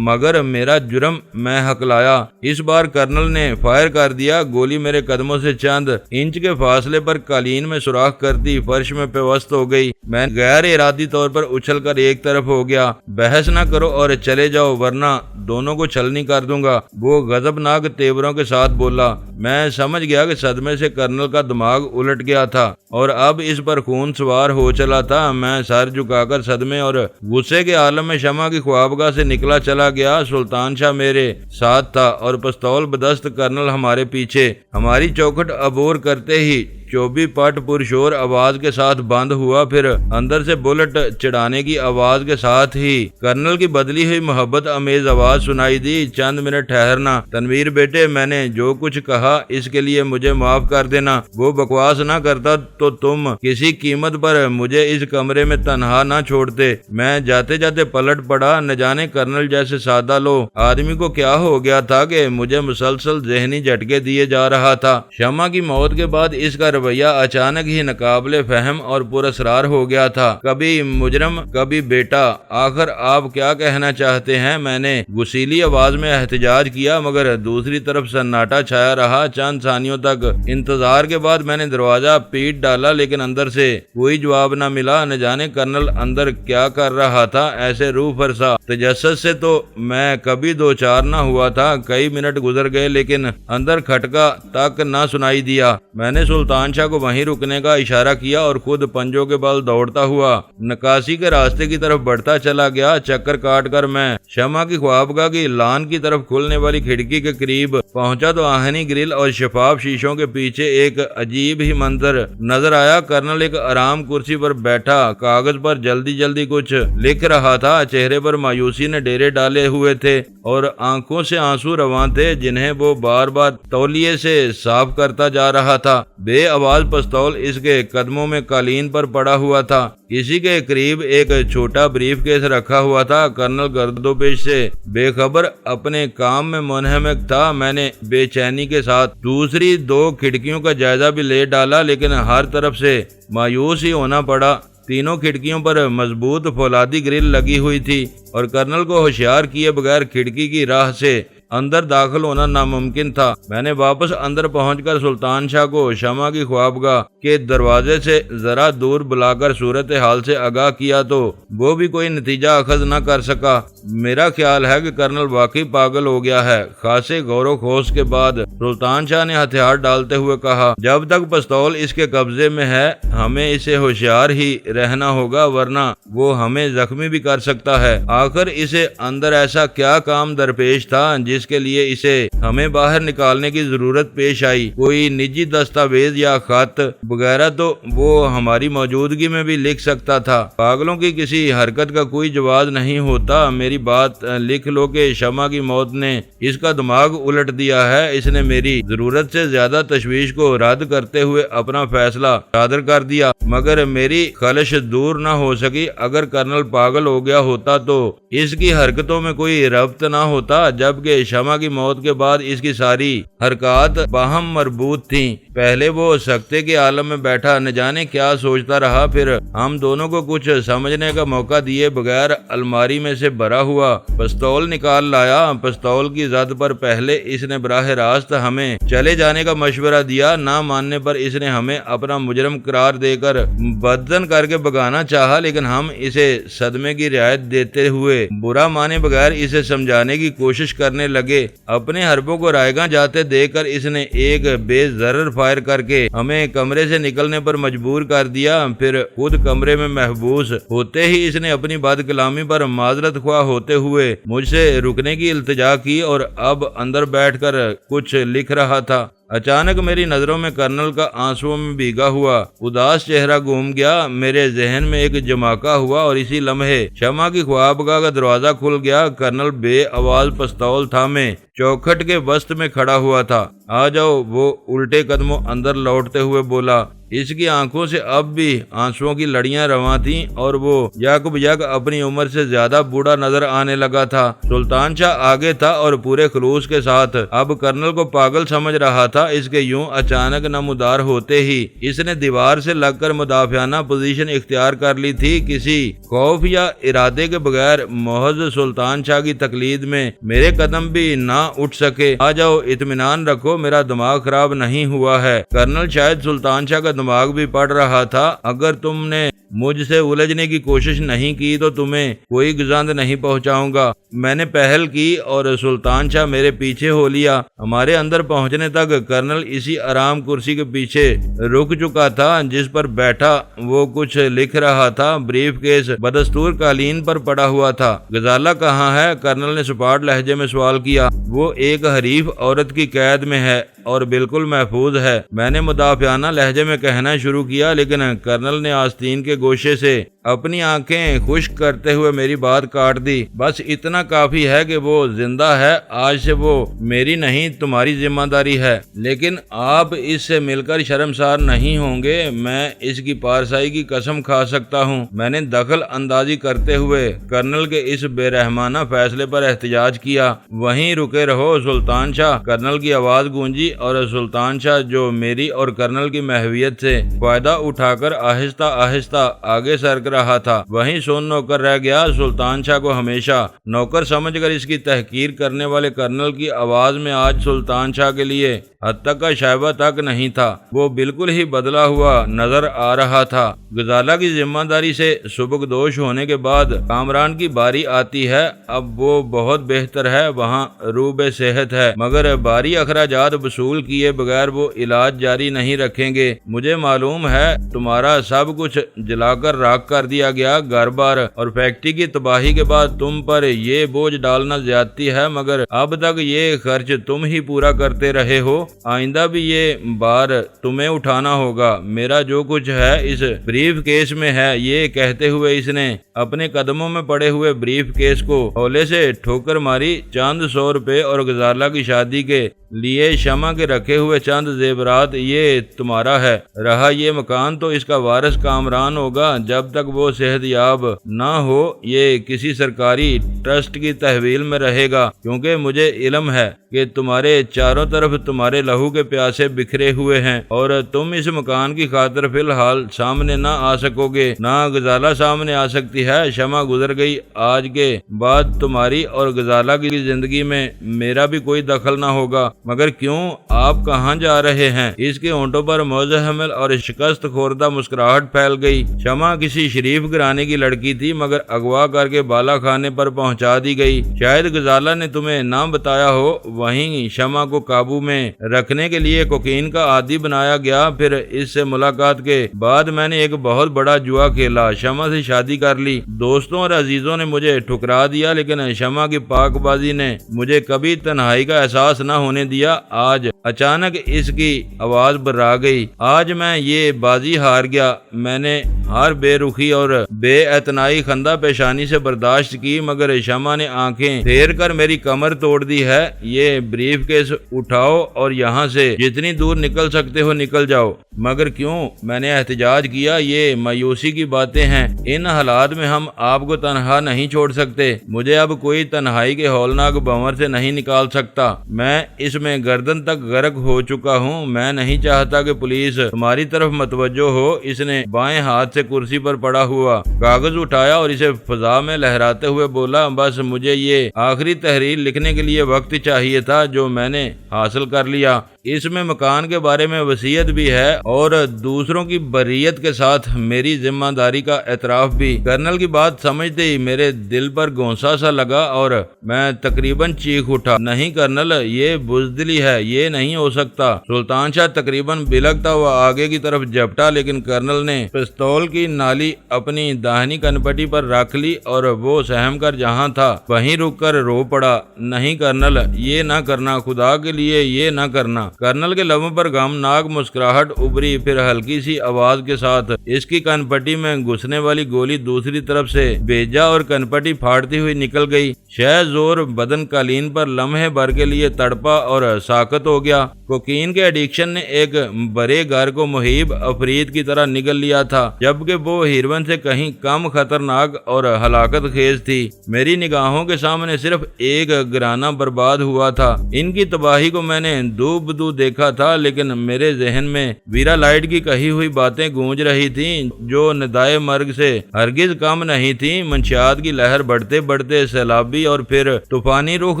مگر میرا جرم، میں ہکلایا۔ اس بار کرنل نے فائر کر دیا۔ گولی میرے قدموں سے چند انچ کے فاصلے پر قالین میں سوراخ کرتی فرش میں پیوست ہو گئی۔ میں غیر ارادی طور پر اچھل کر ایک طرف ہو گیا۔ بحث نہ کرو اور چلے جاؤ، ورنہ دونوں کو چھلنی کر دوں گا، وہ غضبناک تیوروں کے ساتھ بولا۔ میں سمجھ گیا کہ صدمے سے کرنل کا دماغ الٹ گیا تھا اور اب اس پر خون سوار ہو چلا تھا۔ میں سر جھکا کر صدمے اور غصے کے عالم میں شمع کی خوابگاہ سے نکلا چلا گیا۔ سلطان شاہ میرے ساتھ تھا اور پستول بدست کرنل ہمارے پیچھے۔ ہماری چوکھٹ عبور کرتے ہی چوبی پٹ پرشور آواز کے ساتھ بند ہوا، پھر اندر سے بلٹ چڑھانے کی آواز کے ساتھ ہی کرنل کی بدلی ہوئی محبت امیز آواز سنائی دی، چند منٹ ٹھہرنا۔ تنویر بیٹے، میں نے جو کچھ کہا اس کے لیے مجھے معاف کر دینا۔ وہ بکواس نہ کرتا تو تم کسی قیمت پر مجھے اس کمرے میں تنہا نہ چھوڑتے۔ میں جاتے جاتے پلٹ پڑا، نہ جانے کرنل جیسے سادہ لو آدمی کو کیا ہو گیا تھا کہ مجھے مسلسل ذہنی جھٹکے دیے جا رہا تھا۔ شمع کی موت کے بعد اس کا رویہ اچانک ہی ناقابل فہم اور پراسرار ہو گیا تھا، کبھی مجرم کبھی بیٹا، آخر آپ کیا کہنا چاہتے ہیں؟ میں نے غسیلی آواز میں احتجاج کیا، مگر دوسری طرف سناٹا چھایا رہا۔ چند ثانیوں تک انتظار کے بعد میں نے دروازہ پیٹ ڈالا، لیکن اندر سے کوئی جواب نہ ملا۔ نہ جانے کرنل اندر کیا کر رہا تھا، ایسے روح فرسا تجسس سے تو میں کبھی دو چار نہ ہوا تھا۔ کئی منٹ گزر گئے لیکن اندر کھٹکا تک نہ سنائی دیا۔ میں نے سلطان شاہ کو وہیں رکنے کا اشارہ کیا اور خود پنجوں کے بل دوڑتا ہوا نکاسی کے راستے کی طرف بڑھتا چلا گیا۔ چکر کاٹ کر میں شمع کی خوابگاہ کی لان کی طرف کھلنے والی کھڑکی کے قریب پہنچا تو آہنی گرل اور شفاف شیشوں کے پیچھے ایک عجیب ہی منظر نظر آیا۔ کرنل ایک آرام کرسی پر بیٹھا کاغذ پر جلدی کچھ لکھ رہا تھا۔ چہرے پر مایوسی نے ڈیرے ڈالے ہوئے تھے اور آنکھوں سے آنسو رواں تھے، جنہیں وہ بار بار تولیے سے صاف کرتا جا رہا تھا۔ بے آواز پستول اس کے قدموں میں قالین پر پڑا ہوا تھا۔ اسی کے قریب ایک چھوٹا بریف کیس رکھا ہوا تھا۔ کرنل گرد و پیش سے بے خبر اپنے کام میں منہمک تھا۔ میں نے بے چینی کے ساتھ دوسری دو کھڑکیوں کا جائزہ بھی لے ڈالا، لیکن ہر طرف سے مایوس ہی ہونا پڑا۔ تینوں کھڑکیوں پر مضبوط فولادی گرل لگی ہوئی تھی اور کرنل کو ہوشیار کیے بغیر کھڑکی کی راہ سے اندر داخل ہونا ناممکن تھا۔ میں نے واپس اندر پہنچ کر سلطان شاہ کو شمع کی خوابگاہ کے دروازے سے ذرا دور بلا کر صورتحال سے آگاہ کیا تو وہ بھی کوئی نتیجہ اخذ نہ کر سکا۔ میرا خیال ہے کہ کرنل واقعی پاگل ہو گیا ہے۔ خاصے غور و خوض کے بعد سلطان شاہ نے ہتھیار ڈالتے ہوئے کہا، جب تک پستول اس کے قبضے میں ہے ہمیں اسے ہوشیار ہی رہنا ہوگا، ورنہ وہ ہمیں زخمی بھی کر سکتا ہے۔ آخر اسے اندر ایسا کیا کام درپیش تھا جس کے لیے اسے ہمیں باہر نکالنے کی ضرورت پیش آئی؟ کوئی نجی دستاویز یا خط وغیرہ تو وہ ہماری موجودگی میں بھی لکھ سکتا تھا۔ پاگلوں کی کسی حرکت کا کوئی جواز نہیں ہوتا۔ میری بات لکھ لو کہ شمع کی موت نے اس کا دماغ الٹ دیا ہے۔ اس نے میری ضرورت سے زیادہ تشویش کو رد کرتے ہوئے اپنا فیصلہ صادر کر دیا، مگر میری خلش دور نہ ہو سکی۔ اگر کرنل پاگل ہو گیا ہوتا تو اس کی حرکتوں میں کوئی ربط نہ ہوتا، جبکہ شمع کی موت کے بعد اس کی ساری حرکات باہم مربوط تھیں۔ پہلے وہ سکتے کے عالم میں بیٹھا نہ جانے کیا سوچتا رہا، پھر ہم دونوں کو کچھ سمجھنے کا موقع دیے بغیر الماری میں سے بھرا ہوا پستول نکال لایا۔ پستول کی زد پر پہلے اس نے براہ راست ہمیں چلے جانے کا مشورہ دیا، نہ ماننے پر اس نے ہمیں اپنا مجرم قرار دے کر بدزن کر کے بگانا چاہا، لیکن ہم اسے صدمے کی رعایت دیتے ہوئے برا مانے بغیر اسے سمجھانے کی کوشش کرنے لگے۔ اپنے حربوں کو رائیگاں جاتے دیکھ کر اس نے ایک بے ضرر فائر کر کے ہمیں کمرے سے نکلنے پر مجبور کر دیا۔ پھر خود کمرے میں محبوس ہوتے ہی اس نے اپنی بد کلامی پر معذرت خواہ ہوتے ہوئے مجھ سے رکنے کی التجا کی اور اب اندر بیٹھ کر کچھ لکھ رہا تھا۔ اچانک میری نظروں میں کرنل کا آنسوؤں میں بھیگا ہوا اداس چہرہ گھوم گیا۔ میرے ذہن میں ایک جماکہ ہوا اور اسی لمحے شمع کی خوابگاہ کا دروازہ کھل گیا۔ کرنل بے آواز پستول تھامے چوکھٹ کے وسط میں کھڑا ہوا تھا۔ آ جاؤ، وہ الٹے قدموں اندر لوٹتے ہوئے بولا۔ اس کی آنکھوں سے اب بھی آنسوؤں کی لڑیاں رواں تھیں اور وہ یک بیک اپنی عمر سے زیادہ بوڑھا نظر آنے لگا تھا۔ سلطان شاہ آگے تھا اور پورے خلوص کے ساتھ اب کرنل کو پاگل سمجھ رہا تھا۔ اس کے یوں اچانک نمودار ہوتے ہی اس نے دیوار سے لگ کر مدافعانہ پوزیشن اختیار کر لی تھی۔ کسی خوف یا ارادے کے بغیر محض سلطان شاہ کی تقلید میں میرے قدم بھی نہ اٹھ سکے۔ آ جاؤ، اطمینان رکھو، میرا دماغ خراب نہیں ہوا ہے۔ کرنل شاید سلطان شاہ کا دماغ بھی پڑ رہا تھا۔ اگر تم نے مجھ سے الجھنے کی کوشش نہیں کی تو تمہیں کوئی گزند نہیں پہنچاؤں گا۔ میں نے پہل کی اور سلطان شاہ میرے پیچھے ہو لیا۔ ہمارے اندر پہنچنے تک کرنل اسی آرام کرسی کے پیچھے رک چکا تھا جس پر بیٹھا وہ کچھ لکھ رہا تھا۔ بریف کیس بدستور قالین پر پڑا ہوا تھا۔ غزالہ کہاں ہے؟ کرنل نے سپاٹ لہجے میں سوال کیا۔ وہ ایک حریف عورت کی قید میں ہے اور بالکل محفوظ ہے، میں نے مدافعانہ لہجے میں کہنا شروع کیا، لیکن کرنل نے آستین کے گوشے سے اپنی آنکھیں خشک کرتے ہوئے میری بات کاٹ دی۔ بس اتنا کافی ہے کہ وہ زندہ ہے، آج سے وہ میری نہیں تمہاری ذمہ داری ہے، لیکن آپ اس سے مل کر شرمسار نہیں ہوں گے، میں اس کی پارسائی کی قسم کھا سکتا ہوں۔ میں نے دخل اندازی کرتے ہوئے کرنل کے اس بے رحمانہ فیصلے پر احتجاج کیا۔ وہیں رکے رہو سلطان شاہ، کرنل کی آواز گونجی، اور سلطان شاہ جو میری اور کرنل کی محویت سے فائدہ اٹھا کر آہستہ آہستہ آگے سرک رہا تھا، وہیں سون نوکر رہ گیا۔ سلطان شاہ کو ہمیشہ نوکر سمجھ کر اس کی تحقیر کرنے والے کرنل کی آواز میں آج سلطان شاہ کے لیے حد تک کا شائبہ تک نہیں تھا، وہ بالکل ہی بدلا ہوا نظر آ رہا تھا۔ غزالہ کی ذمہ داری سے سبکدوش ہونے کے بعد کامران کی باری آتی ہے۔ اب وہ بہت بہتر ہے، وہاں روب صحت ہے، مگر باری اخراجات وصول کیے بغیر وہ علاج جاری نہیں رکھیں گے۔ مجھے معلوم ہے تمہارا سب کچھ جلا کر راکھ کر دیا گیا، گھر بار اور فیکٹری کی تباہی کے بعد تم پر یہ بوجھ ڈالنا زیادتی ہے، مگر اب تک یہ خرچ تم ہی پورا کرتے رہے ہو، آئندہ بھی یہ بار تمہیں اٹھانا ہوگا۔ میرا جو کچھ ہے اس بریف کیس میں ہے۔ یہ کہتے ہوئے اس نے اپنے قدموں میں پڑے ہوئے بریف کیس کو ہولے سے ٹھوکر ماری۔ چند 100 روپے اور غزالہ کی شادی کے لیے شمع کے رکھے ہوئے چند زیورات یہ تمہارا ہے، رہا یہ مکان تو اس کا وارث کامران ہوگا جب تک وہ صحت یاب نہ ہو۔ یہ کسی سرکاری ٹرسٹ کی تحویل میں رہے گا، کیونکہ مجھے علم ہے کہ تمہارے چاروں طرف تمہارے لہو کے پیاسے بکھرے ہوئے ہیں، اور تم اس مکان کی خاطر فی الحال سامنے نہ آ سکو گے، نہ غزالہ سامنے آ سکتی ہے۔ شمع گزر گئی، آج کے بعد تمہاری اور غزالہ کی زندگی میں میرا بھی کوئی دخل نہ ہوگا۔ مگر کیوں؟ آپ کہاں جا رہے ہیں؟ اس کے ہونٹوں پر مزاحمت اور شکست خوردہ مسکراہٹ پھیل گئی۔ شمع کسی شریف گھرانے کی لڑکی تھی، مگر اغوا کر کے بالا خانے پر پہنچا دی گئی۔ شاید غزالہ نے تمہیں نہ بتایا ہو، وہیں شمع کو قابو میں رکھنے کے لیے کوکین کا عادی بنایا گیا۔ پھر اس سے ملاقات کے بعد میں نے ایک بہت بڑا جوا کھیلا، شمع سے شادی کر لی۔ دوستوں اور عزیزوں نے مجھے ٹھکرا دیا، لیکن شمع کی پاک بازی نے مجھے کبھی تنہائی کا احساس نہ ہونے دیا۔ آج اچانک اس کی آواز برا گئی۔ آج میں یہ بازی ہار گیا۔ میں نے ہر بے رخی اور بے اعتنائی خندہ پیشانی سے برداشت کی، مگر شمع نے آنکھیں پھیر کر میری کمر توڑ دی ہے۔ یہ بریف کیس اٹھاؤ اور یہاں سے جتنی دور نکل سکتے ہو نکل جاؤ۔ مگر کیوں؟ میں نے احتجاج کیا۔ یہ مایوسی کی باتیں ہیں، ان حالات میں ہم آپ کو تنہا نہیں چھوڑ سکتے۔ مجھے اب کوئی تنہائی کے ہولناک بھنور سے نہیں نکال سکتا، میں اس میں گردن تک غرق ہو چکا ہوں۔ میں نہیں چاہتا کہ پولیس تمہاری طرف متوجہ ہو۔ اس نے بائیں ہاتھ سے کرسی پر پڑا ہوا کاغذ اٹھایا اور اسے فضا میں لہراتے ہوئے بولا، بس مجھے یہ آخری تحریر لکھنے کے لیے وقت چاہیے تھا جو میں نے حاصل کر لیا۔ اس میں مکان کے بارے میں وصیت بھی ہے اور دوسروں کی بریت کے ساتھ میری ذمہ داری کا اعتراف بھی۔ کرنل کی بات سمجھتے ہی میرے دل پر گھونسا سا لگا اور میں تقریباً چیخ اٹھا، نہیں کرنل، یہ بزدلی ہے، یہ نہیں ہو سکتا۔ سلطان شاہ تقریباً بلکتا ہوا آگے کی طرف جھپٹا، لیکن کرنل نے پستول کی نالی اپنی داہنی کنپٹی پر رکھ لی اور وہ سہم کر جہاں تھا وہیں رک کر رو پڑا۔ نہیں کرنل، یہ نہ کرنا، خدا کے لیے یہ نہ کرنا۔ کرنل کے لبوں پر غمناک مسکراہٹ ابھری، پھر ہلکی سی آواز کے ساتھ اس کی کنپٹی میں گھسنے والی گولی دوسری طرف سے بھیجا اور کنپٹی پھاڑتی ہوئی نکل گئی۔ شہ زور بدن قالین پر لمحے بھر کے لیے تڑپا اور ساکت ہو گیا۔ کوکین کے ایڈکشن نے ایک بڑے گھر کو محیب افرید کی طرح نگل لیا تھا، جبکہ وہ ہیروین سے کہیں کم خطرناک اور ہلاکت خیز تھی۔ میری نگاہوں کے سامنے صرف ایک گھرانہ برباد ہوا تھا۔ ان کی تباہی کو میں نے دو بدو دیکھا تھا، لیکن میرے ذہن میں ویرا لائٹ کی کہی ہوئی باتیں گونج رہی تھیں جو ندائے مرگ سے ہرگز کم نہیں تھیں۔ منشیات کی لہر بڑھتے بڑھتے سیلابی اور پھر طوفانی رخ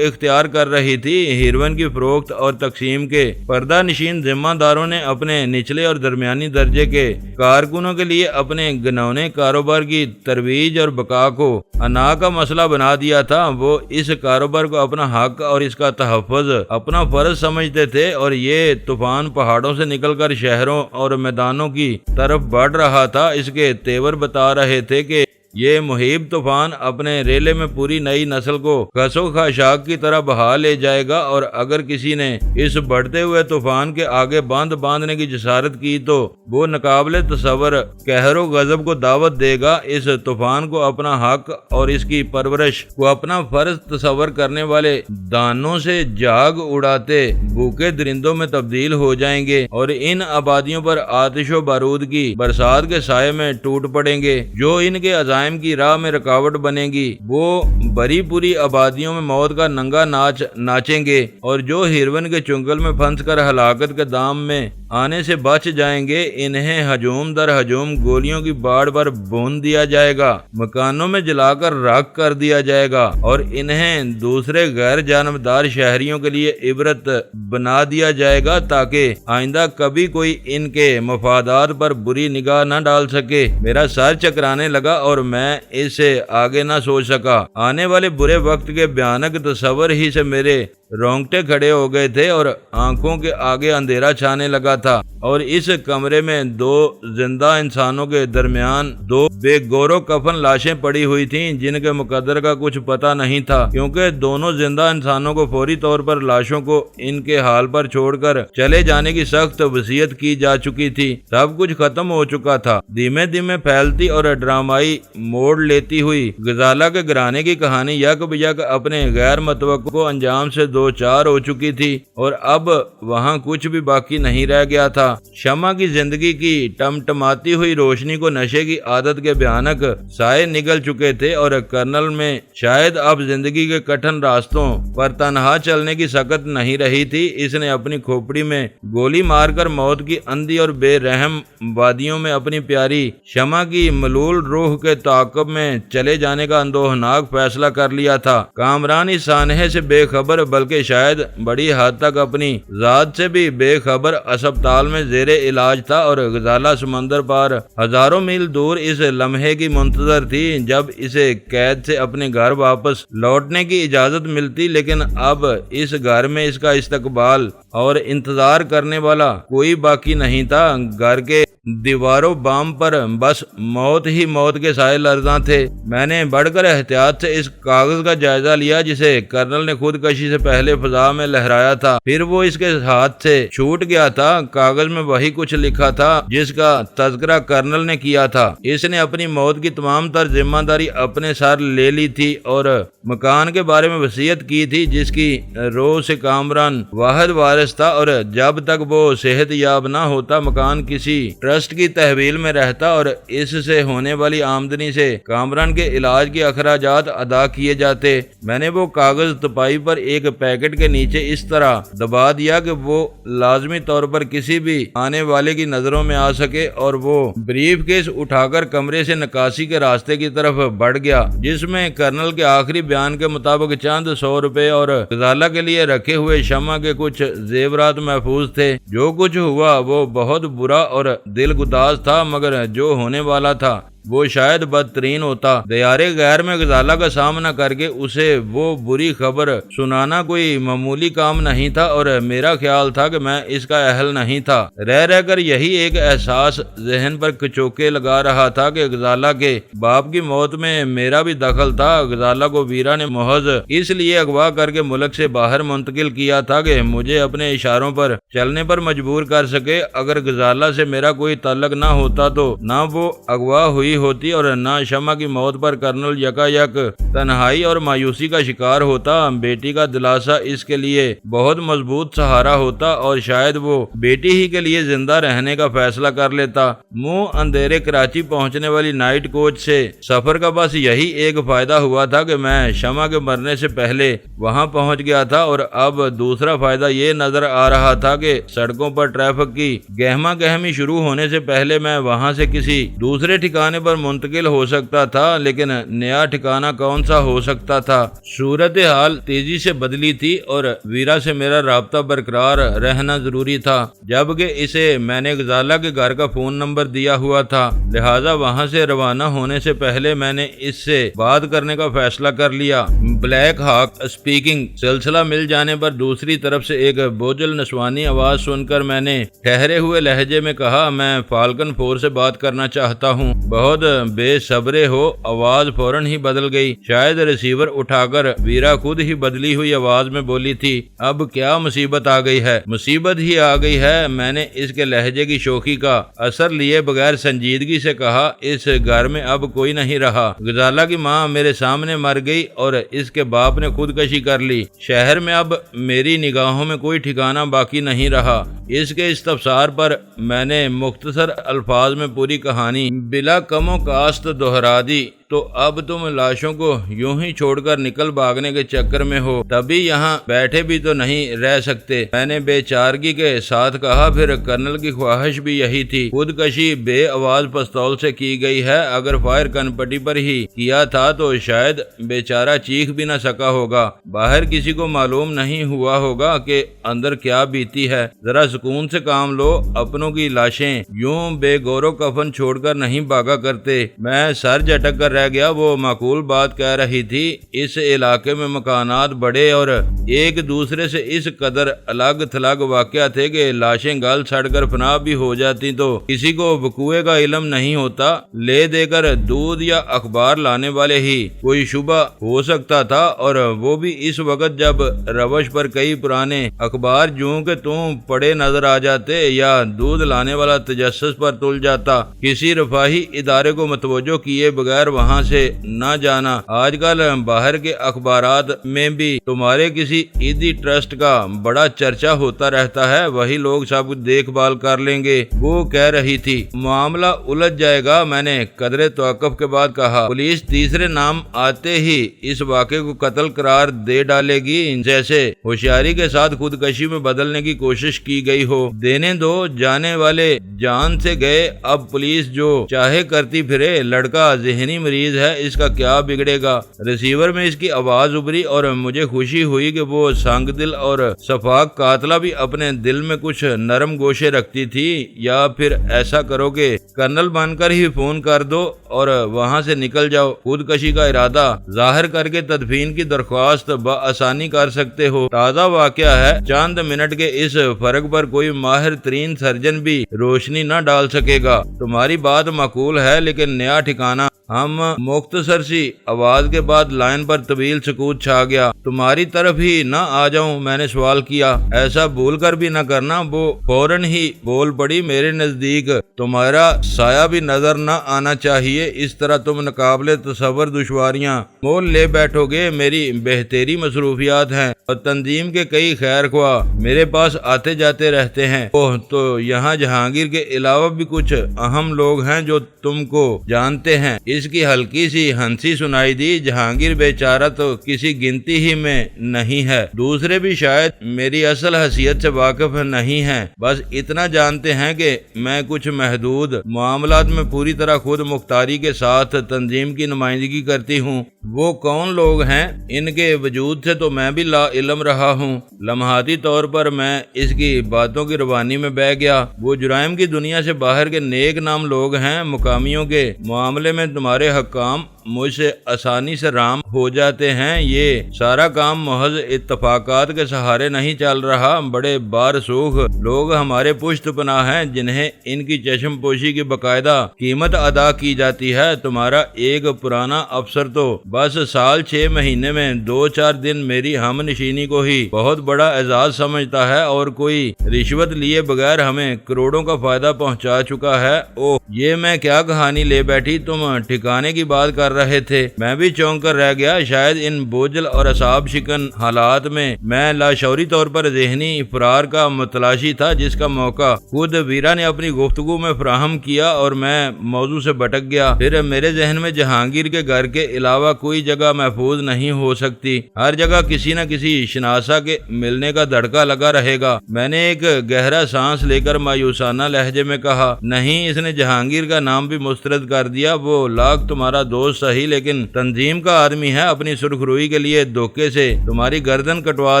اختیار کر رہی تھی۔ ہیروین کی فروخت اور تقسیم کے پردہ نشین ذمہ داروں نے اپنے نچلے اور درمیانی درجے کے کارکنوں کے لیے اپنے گنونے کاروبار کی ترویج اور بقا کو انا کا مسئلہ بنا دیا تھا۔ وہ اس کاروبار کو اپنا حق اور اس کا تحفظ اپنا فرض سمجھتے تھے، اور یہ طوفان پہاڑوں سے نکل کر شہروں اور میدانوں کی طرف بڑھ رہا تھا۔ اس کے تیور بتا رہے تھے کہ یہ مہیب طوفان اپنے ریلے میں پوری نئی نسل کو خسو خاشاک کی طرح بہا لے جائے گا، اور اگر کسی نے اس بڑھتے ہوئے طوفان کے آگے باندھنے کی جسارت کی تو وہ ناقابل تصور قہر و غضب کو دعوت دے گا۔ اس طوفان کو اپنا حق اور اس کی پرورش کو اپنا فرض تصور کرنے والے دانوں سے جاگ اڑاتے بھوکے درندوں میں تبدیل ہو جائیں گے، اور ان آبادیوں پر آتش و بارود کی برسات کے سائے میں ٹوٹ پڑیں گے جو ان کے عزائم کی راہ میں رکاوٹ بنے گی۔ وہ بری پوری آبادیوں میں موت کا ننگا ناچ ناچیں گے، اور جو ہیروین کے چنگل میں پھنس کر ہلاکت کے دام میں آنے سے بچ جائیں گے، انہیں ہجوم در ہجوم گولیوں کی باڑ پر بھون دیا جائے گا، مکانوں میں جلا کر راکھ کر دیا جائے گا، اور انہیں دوسرے غیر جانبدار شہریوں کے لیے عبرت بنا دیا جائے گا تاکہ آئندہ کبھی کوئی ان کے مفادات پر بری نگاہ نہ ڈال سکے۔ میرا سر چکرانے لگا اور میں اس سے آگے نہ سوچ سکا۔ آنے والے برے وقت کے بھیانک تصور ہی سے میرے رونگٹے کھڑے ہو گئے تھے اور آنکھوں کے آگے اندھیرا چھانے لگا تھا، اور اس کمرے میں دو زندہ انسانوں کے درمیان دو بے گور و کفن لاشیں پڑی ہوئی تھیں جن کے مقدر کا کچھ پتہ نہیں تھا، کیونکہ دونوں زندہ انسانوں کو فوری طور پر لاشوں کو ان کے حال پر چھوڑ کر چلے جانے کی سخت وصیت کی جا چکی تھی۔ سب کچھ ختم ہو چکا تھا۔ دھیمے دھیمے پھیلتی اور ڈرامائی موڑ لیتی ہوئی غزالہ کے گھرانے کی کہانی یک بیک اپنے غیر متوقع انجام سے دو چار ہو چکی تھی، اور اب وہاں کچھ بھی باقی نہیں رہ گیا تھا۔ شمع کی زندگی کی ٹمٹماتی ہوئی روشنی کو نشے کی عادت کے بھیانک سائے نگل چکے تھے، اور کرنل میں شاید اب زندگی کے کٹھن راستوں پر تنہا چلنے کی سکت نہیں رہی تھی۔ اس نے اپنی کھوپڑی میں گولی مار کر موت کی اندھی اور بے رحم وادیوں میں اپنی پیاری شمع کی ملول روح کے تعاقب میں چلے جانے کا اندوہناک فیصلہ کر لیا تھا۔ کامران اس سانحے سے بے خبر، بلکہ شاید بڑی حد تک اپنی ذات سے بھی بے خبر، اسپتال میں زیر علاج تھا، اور غزالہ سمندر پار ہزاروں میل دور اس لمحے کی منتظر تھی جب اسے قید سے اپنے گھر واپس لوٹنے کی اجازت ملتی، لیکن اب اس گھر میں اس کا استقبال اور انتظار کرنے والا کوئی باقی نہیں تھا۔ گھر کے دیواروں بام پر بس موت ہی موت کے سائے لرزاں تھے۔ میں نے بڑھ کر احتیاط سے اس کاغذ کا جائزہ لیا جسے کرنل نے خودکشی سے پہلے فضا میں لہرایا تھا، پھر وہ اس کے ہاتھ سے چھوٹ گیا تھا۔ کاغذ میں وہی کچھ لکھا تھا جس کا تذکرہ کرنل نے کیا تھا۔ اس نے اپنی موت کی تمام تر ذمہ داری اپنے سر لے لی تھی اور مکان کے بارے میں وصیت کی تھی جس کی روح سے کامران واحد وارث تھا، اور جب تک وہ صحت یاب نہ ہوتا مکان کسی ٹرسٹ کی تحویل میں رہتا، اور اس سے ہونے والی آمدنی سے کامران کے علاج کے اخراجات ادا کیے جاتے۔ میں نے وہ کاغذ تپائی پر ایک پیکٹ کے نیچے اس طرح دبا دیا کہ وہ لازمی طور پر کسی بھی آنے والے کی نظروں میں آ سکے، اور وہ بریف کیس اٹھا کر کمرے سے نکاسی کے راستے کی طرف بڑھ گیا جس میں کرنل کے آخری بیان کے مطابق چند 100 روپے اور غزالہ کے لیے رکھے ہوئے شمع کے کچھ زیورات محفوظ تھے۔ جو کچھ ہوا وہ بہت برا اور دل گداز تھا، مگر جو ہونے والا تھا وہ شاید بدترین ہوتا۔ دیار غیر میں غزالہ کا سامنا کر کے اسے وہ بری خبر سنانا کوئی معمولی کام نہیں تھا، اور میرا خیال تھا کہ میں اس کا اہل نہیں تھا۔ رہ کر یہی ایک احساس ذہن پر کچوکے لگا رہا تھا کہ غزالہ کے باپ کی موت میں میرا بھی دخل تھا۔ غزالہ کو ویرا نے محض اس لیے اغوا کر کے ملک سے باہر منتقل کیا تھا کہ مجھے اپنے اشاروں پر چلنے پر مجبور کر سکے۔ اگر غزالہ سے میرا کوئی تعلق نہ ہوتا تو نہ وہ اغوا ہوئی ہوتی اور نہ شمع کی موت پر کرنل یکا یک تنہائی اور مایوسی کا شکار ہوتا۔ بیٹی کا دلاسا اس کے لیے بہت مضبوط سہارا ہوتا، اور شاید وہ بیٹی ہی کے لیے زندہ رہنے کا فیصلہ کر لیتا۔ منہ اندھیرے کراچی پہنچنے والی نائٹ کوچ سے سفر کا بس یہی ایک فائدہ ہوا تھا کہ میں شمع کے مرنے سے پہلے وہاں پہنچ گیا تھا، اور اب دوسرا فائدہ یہ نظر آ رہا تھا کہ سڑکوں پر ٹریفک کی گہما گہمی شروع ہونے سے پہلے میں وہاں سے کسی دوسرے ٹھکانے پر منتقل ہو سکتا تھا، لیکن نیا ٹھکانہ کون سا ہو سکتا تھا؟ صورتحال تیزی سے بدلی تھی اور ویرا سے میرا رابطہ برقرار رہنا ضروری تھا، جبکہ اسے میں نے غزالہ کے گھر کا فون نمبر دیا ہوا تھا، لہذا وہاں سے روانہ ہونے سے پہلے میں نے اس سے بات کرنے کا فیصلہ کر لیا۔ بلیک ہاک اسپیکنگ سلسلہ مل جانے پر دوسری طرف سے ایک بوجھل نسوانی آواز سن کر میں نے ٹھہرے ہوئے لہجے میں کہا، میں فالکن 4 سے بات کرنا چاہتا ہوں۔ بہت بہت بے صبرے ہو۔ آواز فوراً ہی بدل گئی، شاید ریسیور اٹھا کر ویرا خود ہی بدلی ہوئی آواز میں بولی تھی۔ اب کیا مصیبت آ گئی ہے؟ مصیبت ہی آ گئی ہے، میں نے اس کے لہجے کی شوخی کا اثر لیے بغیر سنجیدگی سے کہا۔ اس گھر میں اب کوئی نہیں رہا۔ غزالہ کی ماں میرے سامنے مر گئی اور اس کے باپ نے خودکشی کر لی۔ شہر میں اب میری نگاہوں میں کوئی ٹھکانہ باقی نہیں رہا۔ اس کے استفسار پر میں نے مختصر الفاظ میں پوری کہانی بلا کم و کاست دہرا دی۔ تو اب تم لاشوں کو یوں ہی چھوڑ کر نکل بھاگنے کے چکر میں ہو، تبھی یہاں بیٹھے بھی تو نہیں رہ سکتے، میں نے بے چارگی کے ساتھ کہا۔ پھر کرنل کی خواہش بھی یہی تھی۔ خودکشی بے آواز پستول سے کی گئی ہے، اگر فائر کن پٹی پر ہی کیا تھا تو شاید بیچارہ چیخ بھی نہ سکا ہوگا۔ باہر کسی کو معلوم نہیں ہوا ہوگا کہ اندر کیا بیتی ہے۔ ذرا سکون سے کام لو، اپنوں کی لاشیں یوں بے گور و کفن چھوڑ کر نہیں بھاگا کرتے۔ میں سر جھٹک کر رہ گیا۔ وہ معقول بات کہہ رہی تھی۔ اس علاقے میں مکانات بڑے اور ایک دوسرے سے اس قدر الگ تھلگ واقع تھے کہ لاشیں گل سڑ کر فنا بھی ہو جاتی تو کسی کو وقوع کا علم نہیں ہوتا۔ لے دے کر دودھ یا اخبار لانے والے ہی کوئی شبہ ہو سکتا تھا، اور وہ بھی اس وقت جب روش پر کئی پرانے اخبار جوں کہ تم پڑے نظر آ جاتے یا دودھ لانے والا تجسس پر تل جاتا۔ کسی رفاہی ادارے کو متوجہ کیے بغیر وہاں سے نہ جانا۔ آج کل باہر کے اخبارات میں بھی تمہارے کسی عیدی ٹرسٹ کا بڑا چرچا ہوتا رہتا ہے، وہی لوگ سب دیکھ بھال کر لیں گے، وہ کہہ رہی تھی۔ معاملہ الجھ جائے گا، میں نے قدرے توقف کے بعد کہا۔ پولیس تیسرے نام آتے ہی اس واقعے کو قتل قرار دے ڈالے گی، جیسے ہوشیاری کے ساتھ خودکشی میں بدلنے کی کوشش کی گئی ہو۔ دینے دو، جانے والے جان سے گئے، اب پولیس جو چاہے کرتی پھرے، لڑکا ذہنی مریض ہے، اس کا کیا بگڑے گا؟ ریسیور میں اس کی آواز ابری اور مجھے خوشی ہوئی کہ وہ سنگ دل اور شفاق قاتلہ بھی اپنے دل میں کچھ نرم گوشے رکھتی تھی۔ یا پھر ایسا کرو کہ کرنل بن کر ہی فون کر دو اور وہاں سے نکل جاؤ۔ خودکشی کا ارادہ ظاہر کر کے تدفین کی درخواست بآسانی کر سکتے ہو۔ تازہ واقعہ ہے، چند منٹ کے اس فرق پر کوئی ماہر ترین سرجن بھی روشنی نہ ڈال سکے گا۔ تمہاری بات معقول ہے، لیکن نیا ٹھکانہ ہم مختصر سی آواز کے بعد لائن پر طویل سکوت چھا گیا۔ تمہاری طرف ہی نہ آ جاؤں؟ میں نے سوال کیا۔ ایسا بھول کر بھی نہ کرنا۔ وہ فوراً ہی بول پڑی، میرے نزدیک تمہارا سایہ بھی نظر نہ آنا چاہیے، اس طرح تم ناقابل تصور دشواریاں مول لے بیٹھو گے۔ میری بہتری مصروفیات ہیں اور تنظیم کے کئی خیر خواہ میرے پاس آتے جاتے رہتے ہیں۔ اوہ، تو یہاں جہانگیر کے علاوہ بھی کچھ اہم لوگ ہیں جو تم کو جانتے ہیں۔ اس کی ہلکی سی ہنسی سنائی دی۔ جہانگیر بیچارہ تو کسی گنتی ہی میں نہیں ہے، دوسرے بھی شاید میری اصل حیثیت سے واقف نہیں ہیں، بس اتنا جانتے ہیں کہ میں کچھ محدود معاملات میں پوری طرح خود مختاری کے ساتھ تنظیم کی نمائندگی کرتی ہوں۔ وہ کون لوگ ہیں؟ ان کے وجود سے تو میں بھی لا علم رہا ہوں۔ لمحاتی طور پر میں اس کی باتوں کی روانی میں بہ گیا۔ وہ جرائم کی دنیا سے باہر کے نیک نام لوگ ہیں، مقامیوں کے معاملے میں تمہارے حکام مجھ سے آسانی سے رام ہو جاتے ہیں۔ یہ سارا کام محض اتفاقات کے سہارے نہیں چل رہا، بڑے بارسوخ لوگ ہمارے پشت پناہ ہیں جنہیں ان کی چشم پوشی کی باقاعدہ قیمت ادا کی جاتی ہے۔ تمہارا ایک پرانا افسر تو بس سال 6 مہینے میں 2-4 دن میری ہم نشینی کو ہی بہت بڑا اعزاز سمجھتا ہے، اور کوئی رشوت لیے بغیر ہمیں کروڑوں کا فائدہ پہنچا چکا ہے۔ اوہ، یہ میں کیا کہانی لے بیٹھی؟ تم ٹھکانے کی بات کر رہے تھے۔ میں بھی چونک کر رہ گیا۔ شاید ان بوجھل اور اعصاب شکن حالات میں لاشعوری طور پر ذہنی فرار کا متلاشی تھا، جس کا موقع خود ویرا نے اپنی گفتگو میں فراہم کیا، اور میں موضوع سے بھٹک گیا۔ پھر میرے ذہن میں جہانگیر کے گھر کے علاوہ کوئی جگہ محفوظ نہیں ہو سکتی، ہر جگہ کسی نہ کسی شناسا کے ملنے کا دھڑکا لگا رہے گا۔ میں نے ایک گہرا سانس لے کر مایوسانہ لہجے میں کہا، نہیں، اس نے جہانگیر کا نام بھی مسترد کر دیا۔ وہ لاکھ تمہارا دوست صحیح لیکن تنظیم کا آدمی ہے، اپنی سرخروئی کے لیے دھوکے سے تمہاری گردن کٹوا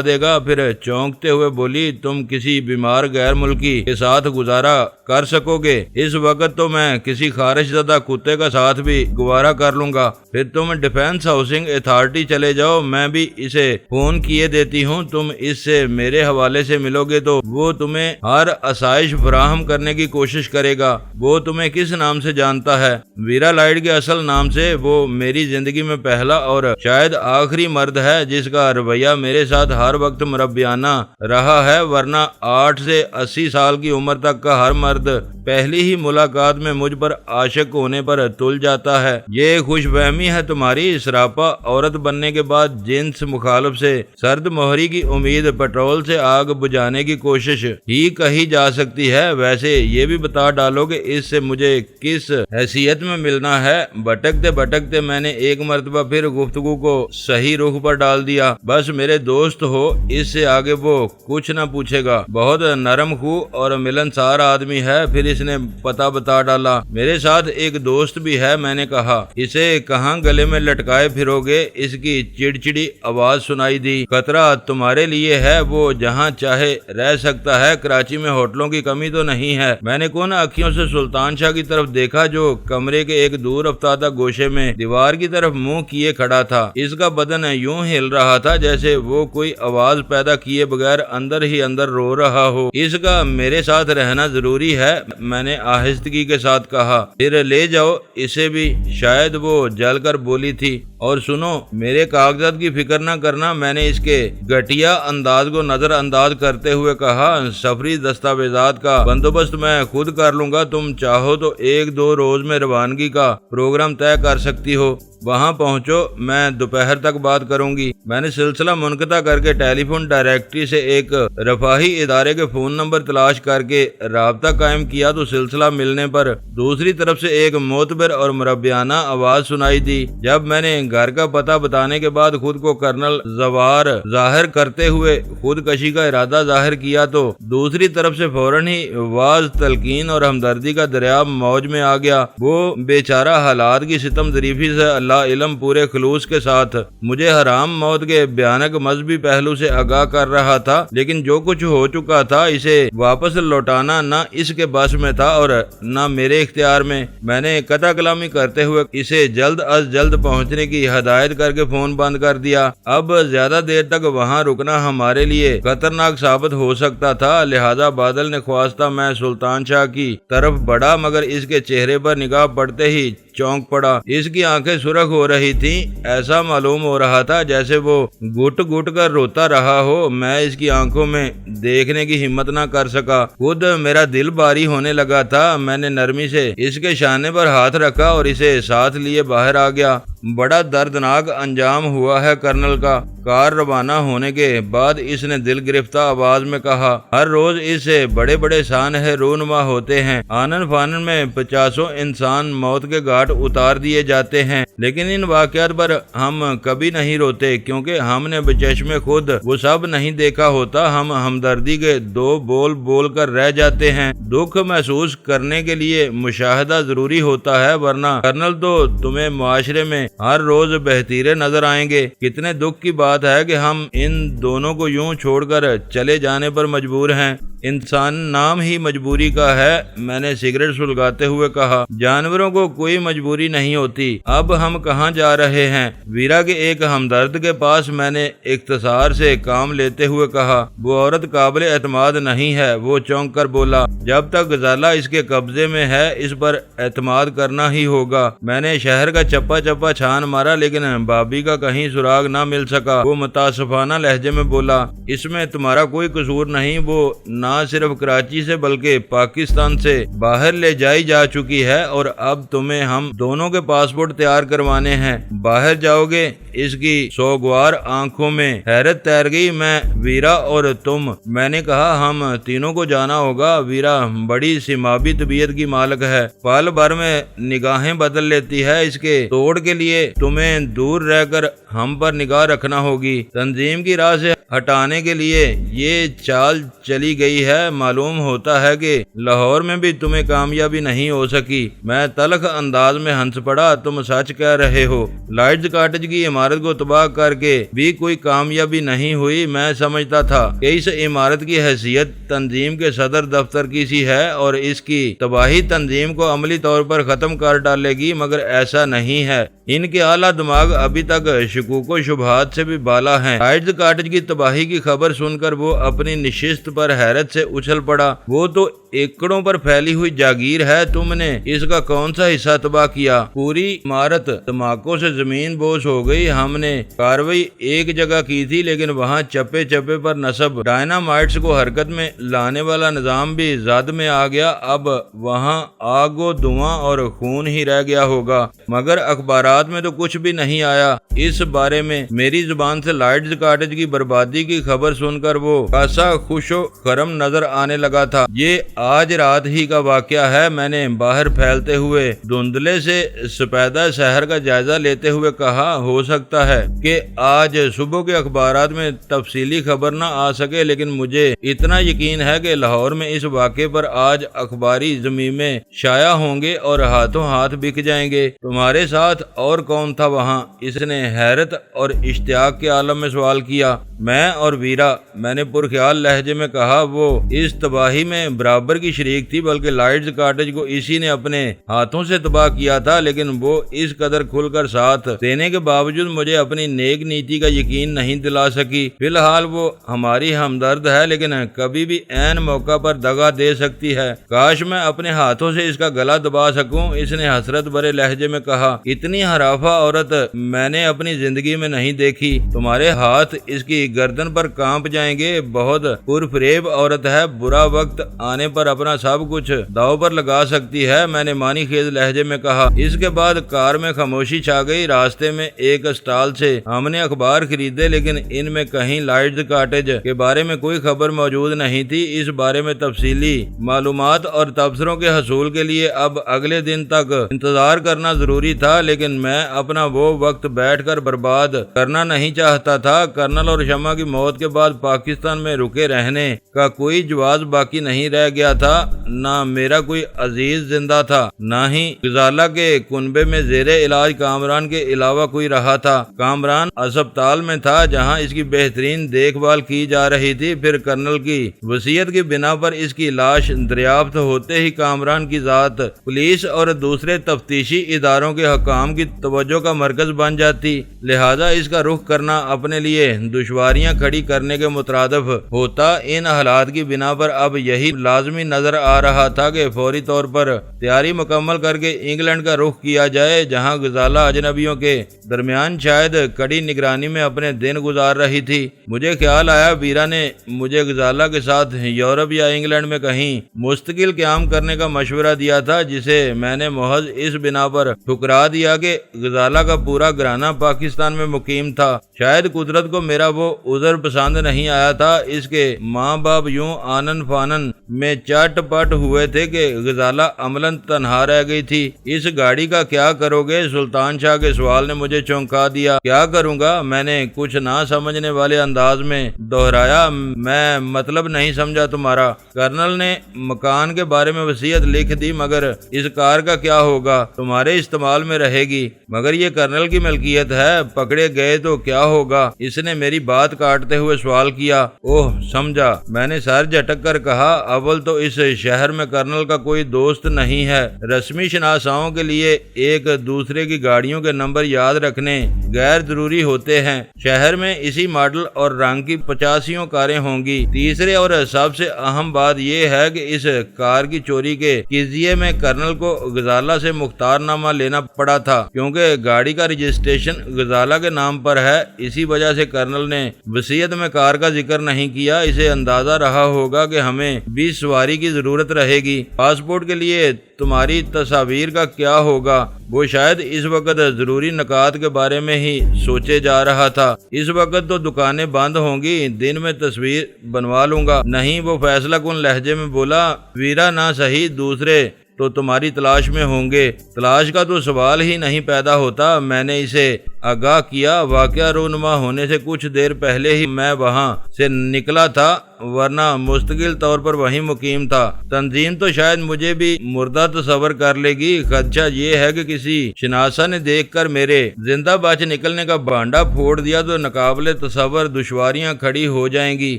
دے گا۔ پھر چونکتے ہوئے بولی، تم کسی بیمار غیر ملکی کے ساتھ گزارا کر سکو گے؟ اس وقت تو میں کسی خارش زدہ کتے کا ساتھ بھی گوارا کر لوں گا۔ پھر تم ڈیفنس ہاؤسنگ اتھارٹی چلے جاؤ، میں بھی اسے فون کیے دیتی ہوں، تم اس سے میرے حوالے سے ملو گے تو وہ تمہیں ہر آسائش فراہم کرنے کی کوشش کرے گا۔ وہ تمہیں کس نام سے جانتا ہے؟ ویرا لائٹ کے اصل نام سے۔ وہ میری زندگی میں پہلا اور شاید آخری مرد ہے جس کا رویہ میرے ساتھ ہر وقت مربیانہ رہا ہے، ورنہ 8 سے 80 سال کی عمر تک کا ہر مرد پہلی ہی ملاقات میں مجھ پر عاشق ہونے پر تل جاتا ہے۔ یہ خوش فہمی ہے تمہاری، سراپا عورت بننے کے بعد جنس مخالف سے سرد مہری کی امید، پٹرول سے آگ بجھانے کی کوشش ہی کہی جا سکتی ہے۔ ویسے یہ بھی بتا ڈالو کہ اس سے مجھے کس حیثیت میں ملنا ہے؟ بھٹکتے بھٹکتے میں نے ایک مرتبہ پھر گفتگو کو صحیح رخ پر ڈال دیا۔ بس میرے دوست ہو، اس سے آگے وہ کچھ نہ پوچھے گا۔ بہت نرم خو اور ملنسار آدمی ہے۔ پھر اس نے پتہ بتا ڈالا۔ میرے ساتھ ایک دوست بھی ہے، میں نے کہا۔ اسے کہاں گلے میں لٹکائے پھرو گے؟ اس کی چڑچڑی آواز سنائی دی۔ خطرہ تمہارے لیے ہے، وہ جہاں چاہے رہ سکتا ہے، کراچی میں ہوٹلوں کی کمی تو نہیں ہے۔ میں نے کون اکھیوں سے سلطان شاہ کی طرف دیکھا جو کمرے کے ایک دور افتادہ گوشے میں دیوار کی طرف منہ کیے کھڑا تھا۔ اس کا بدن یوں ہل رہا تھا جیسے وہ کوئی آواز پیدا کیے بغیر اندر ہی اندر رو رہا ہو۔ اس کا میرے ساتھ رہنا ضروری ہے، میں نے آہستگی کے ساتھ کہا۔ پھر لے جاؤ اسے بھی، شاید وہ جل کر بولی تھی۔ اور سنو، میرے کاغذات کی فکر نہ کرنا، میں نے اس کے گھٹیا انداز کو نظر انداز کرتے ہوئے کہا۔ سفری دستاویزات کا بندوبست میں خود کر لوں گا، تم چاہو تو 1-2 روز میں روانگی کا پروگرام طے کر سکتی ہو۔ وہاں پہنچو، میں دوپہر تک بات کروں گی۔ میں نے سلسلہ منقطع کر کے ٹیلی فون ڈائریکٹری سے ایک رفاہی ادارے کے فون نمبر تلاش کر کے رابطہ قائم کیا تو سلسلہ ملنے پر دوسری طرف سے ایک معتبر اور مربیانہ آواز سنائی دی۔ جب میں نے گھر کا پتہ بتانے کے بعد خود کو کرنل زوار ظاہر کرتے ہوئے خودکشی کا ارادہ ظاہر کیا تو دوسری طرف سے فوراً ہی واز تلقین اور ہمدردی کا دریا موج میں آ گیا۔ وہ بیچارہ حالات کی ستم ظریفی سے اللہ علم پورے خلوص کے ساتھ مجھے حرام موت کے بھیانک مذہبی پہلو سے آگاہ کر رہا تھا، لیکن جو کچھ ہو چکا تھا اسے واپس لوٹانا نہ اس کے بس میں تھا اور نہ میرے اختیار میں۔ میں نے قطع کلامی کرتے ہوئے اسے جلد از جلد پہنچنے کی ہدایت کر کے فون بند کر دیا۔ اب زیادہ دیر تک وہاں رکنا ہمارے لیے خطرناک ثابت ہو سکتا تھا، لہذا بادل نے خواستہ میں سلطان شاہ کی طرف بڑھا، مگر اس کے چہرے پر نگاہ پڑتے ہی چونک پڑا۔ اس کی آنکھیں سرخ ہو رہی تھیں، ایسا معلوم ہو رہا تھا جیسے وہ گٹ گٹ کر روتا رہا ہو۔ میں اس کی آنکھوں میں دیکھنے کی ہمت نہ کر سکا، خود میرا دل باری ہونے لگا تھا۔ میں نے نرمی سے اس کے شانے پر ہاتھ رکھا اور اسے ساتھ لیے باہر آ گیا۔ بڑا دردناک انجام ہوا ہے کرنل کا۔ کار روانہ ہونے کے بعد اس نے دل گرفتہ آواز میں کہا، ہر روز اس سے بڑے بڑے سانحے رونما ہوتے ہیں، آنن فانن میں 50 انسان موت کے گھاٹ اتار دیے جاتے ہیں، لیکن ان واقعات پر ہم کبھی نہیں روتے کیونکہ ہم نے بچشمے خود وہ سب نہیں دیکھا ہوتا۔ ہم ہمدردی کے 2 بول بول کر رہ جاتے ہیں۔ دکھ محسوس کرنے کے لیے مشاہدہ ضروری ہوتا ہے، ورنہ کرنل تو تمہیں معاشرے میں ہر روز بہتیرے نظر آئیں گے۔ کتنے دکھ کی بات ہے کہ ہم ان دونوں کو یوں چھوڑ کر چلے جانے پر مجبور ہیں۔ انسان نام ہی مجبوری کا ہے، میں نے سگریٹ سلگاتے ہوئے کہا۔ جانوروں کو کوئی مجبوری نہیں ہوتی۔ اب ہم کہاں جا رہے ہیں؟ ویرا کے ایک ہمدرد کے پاس، میں نے اختصار سے کام لیتے ہوئے کہا۔ وہ عورت قابل اعتماد نہیں ہے، وہ چونک کر بولا۔ جب تک غزالہ اس کے قبضے میں ہے اس پر اعتماد کرنا ہی ہوگا۔ میں نے شہر کا چپا چپا چھان مارا لیکن بابی کا کہیں سراغ نہ مل سکا۔ وہ متاسفانہ لہجے میں بولا، اس میں تمہارا کوئی قصور نہیں، وہ نہ صرف کراچی سے بلکہ پاکستان سے باہر لے جائی جا چکی ہے اور اب تمہیں ہم دونوں کے پاسپورٹ تیار کروانے ہیں۔ باہر جاؤ گے؟ اس کی سوگوار آنکھوں میں حیرت تیر گئی۔ میں، ویرا اور تم؟ میں نے کہا، ہم تینوں کو جانا ہوگا۔ ویرا بڑی سماوی طبیعت کی مالک ہے، پل بھر میں نگاہیں بدل لیتی ہے۔ اس کے توڑ کے لیے تمہیں دور رہ کر ہم پر نگاہ رکھنا ہوگی۔ تنظیم کی راہ سے ہٹانے کے لیے یہ چال چلی گئی رہی ہے، معلوم ہوتا ہے کہ لاہور میں بھی تمہیں کامیابی نہیں ہو سکی۔ میں تلخ انداز میں ہنس پڑا، تم سچ کہہ رہے ہو، لائٹس کاٹیج کی عمارت کو تباہ کر کے بھی کوئی کامیابی نہیں ہوئی۔ میں سمجھتا تھا کہ اس عمارت کی حیثیت تنظیم کے صدر دفتر کی سی ہے اور اس کی تباہی تنظیم کو عملی طور پر ختم کر ڈالے گی، مگر ایسا نہیں ہے۔ ان کے اعلیٰ دماغ ابھی تک شکوک و شبہات سے بھی بالا ہیں۔ لائٹس کاٹیج کی تباہی کی خبر سن کر وہ اپنی نشست پر حیرت سے اچھل پڑا۔ وہ تو ایکڑوں پر پھیلی ہوئی جاگیر ہے، تم نے اس کا کون سا حصہ تباہ کیا؟ پوری عمارت دھماکوں سے زمین بوس ہو گئی۔ ہم نے کارروائی ایک جگہ کی تھی، لیکن وہاں چپے چپے پر نصب ڈائنامائٹس کو حرکت میں لانے والا نظام بھی زد میں آ گیا۔ اب وہاں آگ و دھواں اور خون ہی رہ گیا ہوگا، مگر اخبارات میں تو کچھ بھی نہیں آیا اس بارے میں۔ میری زبان سے لائٹس کاٹیج کی بربادی کی خبر سن کر وہ خاصا خوش و خرم نظر آنے لگا تھا۔ یہ آج رات ہی کا واقعہ ہے، میں نے باہر پھیلتے ہوئے دھندلے سے سپیدہ شہر کا جائزہ لیتے ہوئے کہا۔ ہو سکتا ہے کہ آج صبح کے اخبارات میں تفصیلی خبر نہ آ سکے، لیکن مجھے اتنا یقین ہے کہ لاہور میں اس واقعے پر آج اخباری زمیمے شائع ہوں گے اور ہاتھوں ہاتھ بک جائیں گے۔ تمہارے ساتھ اور کون تھا وہاں؟ اس نے حیرت اور اشتیاق کے عالم میں سوال کیا۔ میں اور ویرا، میں نے پرخیال لہجے میں کہا۔ وہ اس تباہی میں برابر کی شریک تھی، بلکہ لائٹس کاٹیج کو اسی نے اپنے ہاتھوں سے تباہ کیا تھا، لیکن وہ اس قدر کھل کر ساتھ دینے کے باوجود مجھے اپنی نیک نیتی کا یقین نہیں دلا سکی۔ فی الحال وہ ہماری ہمدرد ہے، لیکن کبھی بھی عین موقع پر دغا دے سکتی ہے۔ کاش میں اپنے ہاتھوں سے اس کا گلا دبا سکوں، اس نے حسرت بھرے لہجے میں کہا۔ اتنی ہرافہ عورت میں نے اپنی زندگی میں نہیں دیکھی، تمہارے ہاتھ اس کی گردن پر کانپ جائیں گے۔ بہت پرفریب عورت ہے، برا وقت آنے پر اپنا سب کچھ داؤ پر لگا سکتی ہے، میں نے معنی خیز لہجے میں کہا۔ اس کے بعد کار میں خاموشی چھا گئی۔ راستے میں ایک اسٹال سے ہم نے اخبار خریدے، لیکن ان میں کہیں لائٹس کاٹیج کے بارے میں کوئی خبر موجود نہیں تھی۔ اس بارے میں تفصیلی معلومات اور تبصروں کے حصول کے لیے اب اگلے دن تک انتظار کرنا ضروری تھا، لیکن میں اپنا وہ وقت بیٹھ کر برباد کرنا نہیں چاہتا تھا۔ کرنل اور شمع کی موت کے بعد پاکستان میں رکے رہنے کا کوئی جواز باقی نہیں رہ گیا تھا۔ نہ میرا کوئی عزیز زندہ تھا، نہ ہی غزالہ کے کنبے میں زیر علاج کامران کے علاوہ کوئی رہا تھا۔ کامران اسپتال میں تھا، جہاں اس کی بہترین دیکھ بھال کی جا رہی تھی۔ پھر کرنل کی وصیت کی بنا پر اس کی لاش دریافت ہوتے ہی کامران کی ذات پولیس اور دوسرے تفتیشی اداروں کے حکام کی توجہ کا مرکز بن جاتی، لہذا اس کا رخ کرنا اپنے لیے دشواریاں کھڑی کرنے کے مترادف ہوتا۔ ان حالات کی بنا پر اب یہی لازمی نظر آ رہا تھا کہ فوری طور پر تیاری مکمل کر کے انگلینڈ کا رخ کیا جائے، جہاں غزالہ اجنبیوں کے درمیان شاید کڑی نگرانی میں اپنے دن گزار رہی تھی۔ مجھے خیال آیا ویرا نے مجھے غزالہ کے ساتھ یورپ یا انگلینڈ میں کہیں مستقل قیام کرنے کا مشورہ دیا تھا، جسے میں نے محض اس بنا پر ٹھکرا دیا کہ غزالہ کا پورا گھرانہ پاکستان میں مقیم تھا۔ شاید قدرت کو میرا وہ عذر پسند نہیں آیا تھا۔ اس کے ماں باپ یوں آنن فانن میں چٹ پٹ ہوئے تھے کہ غزالہ عملاً تنہا رہ گئی تھی۔ اس گاڑی کا کیا کرو گے؟ سلطان شاہ کے سوال نے مجھے چونکا دیا۔ کیا کروں گا؟ میں نے کچھ نہ سمجھنے والے انداز میں دہرایا۔ میں مطلب نہیں سمجھا تمہارا۔ کرنل نے مکان کے بارے میں وصیت لکھ دی، مگر اس کار کا کیا ہوگا؟ تمہارے استعمال میں رہے گی، مگر یہ کرنل کی ملکیت ہے، پکڑے گئے تو کیا ہوگا؟ اس نے میری بات کاٹتے ہوئے سوال کیا۔ اوہ سمجھا، میں نے سر جھٹک کر کہا۔ اول تو اس شہر میں کرنل کا کوئی دوست نہیں ہے۔ رسمی شناساؤں کے لیے ایک دوسرے کی گاڑیوں کے نمبر یاد رکھنے غیر ضروری ہوتے ہیں۔ شہر میں اسی ماڈل اور رنگ کی 85 کاریں ہوں گی۔ تیسرے اور سب سے اہم بات یہ ہے کہ اس کار کی چوری کے قضیے میں کرنل کو غزالہ سے مختار نامہ لینا پڑا تھا، کیونکہ گاڑی کا رجسٹریشن غزالہ کے نام پر ہے۔ اسی وجہ سے کرنل نے وصیت میں کار کا ذکر نہیں کیا۔ اسے اندازہ رہا ہوگا کہ ہمیں بھی سواری کی ضرورت رہے گی۔ پاسپورٹ کے لیے تمہاری تصاویر کا کیا ہوگا؟ وہ شاید اس وقت ضروری نکات کے بارے میں ہی سوچے جا رہا تھا۔ اس وقت تو دکانیں بند ہوں گی، دن میں تصویر بنوا لوں گا۔ نہیں، وہ فیصلہ کن لہجے میں بولا۔ ویرا نہ صحیح، دوسرے تو تمہاری تلاش میں ہوں گے۔ تلاش کا تو سوال ہی نہیں پیدا ہوتا۔ میں نے اسے آگاہ کیا۔ واقعہ رونما ہونے سے کچھ دیر پہلے ہی میں وہاں سے نکلا تھا، ورنہ مستقل طور پر وہیں مقیم تھا۔ تنظیم تو شاید مجھے بھی مردہ تصور کر لے گی۔ خدشہ یہ ہے کہ کسی شناسا نے دیکھ کر میرے زندہ بچ نکلنے کا بانڈا پھوڑ دیا تو ناقابل تصور دشواریاں کھڑی ہو جائیں گی۔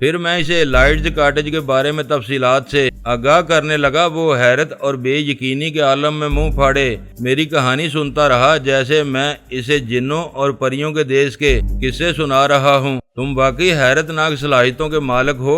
پھر میں اسے لائٹز کاٹیج کے بارے میں تفصیلات سے آگاہ کرنے لگا۔ وہ حیرت اور بے یقینی کے عالم میں منہ پھاڑے میری کہانی سنتا رہا، جیسے میں اسے جنوں اور پریوں کے دیش کے قصے سنا رہا ہوں۔ تم واقعی حیرت ناک صلاحیتوں کے مالک ہو۔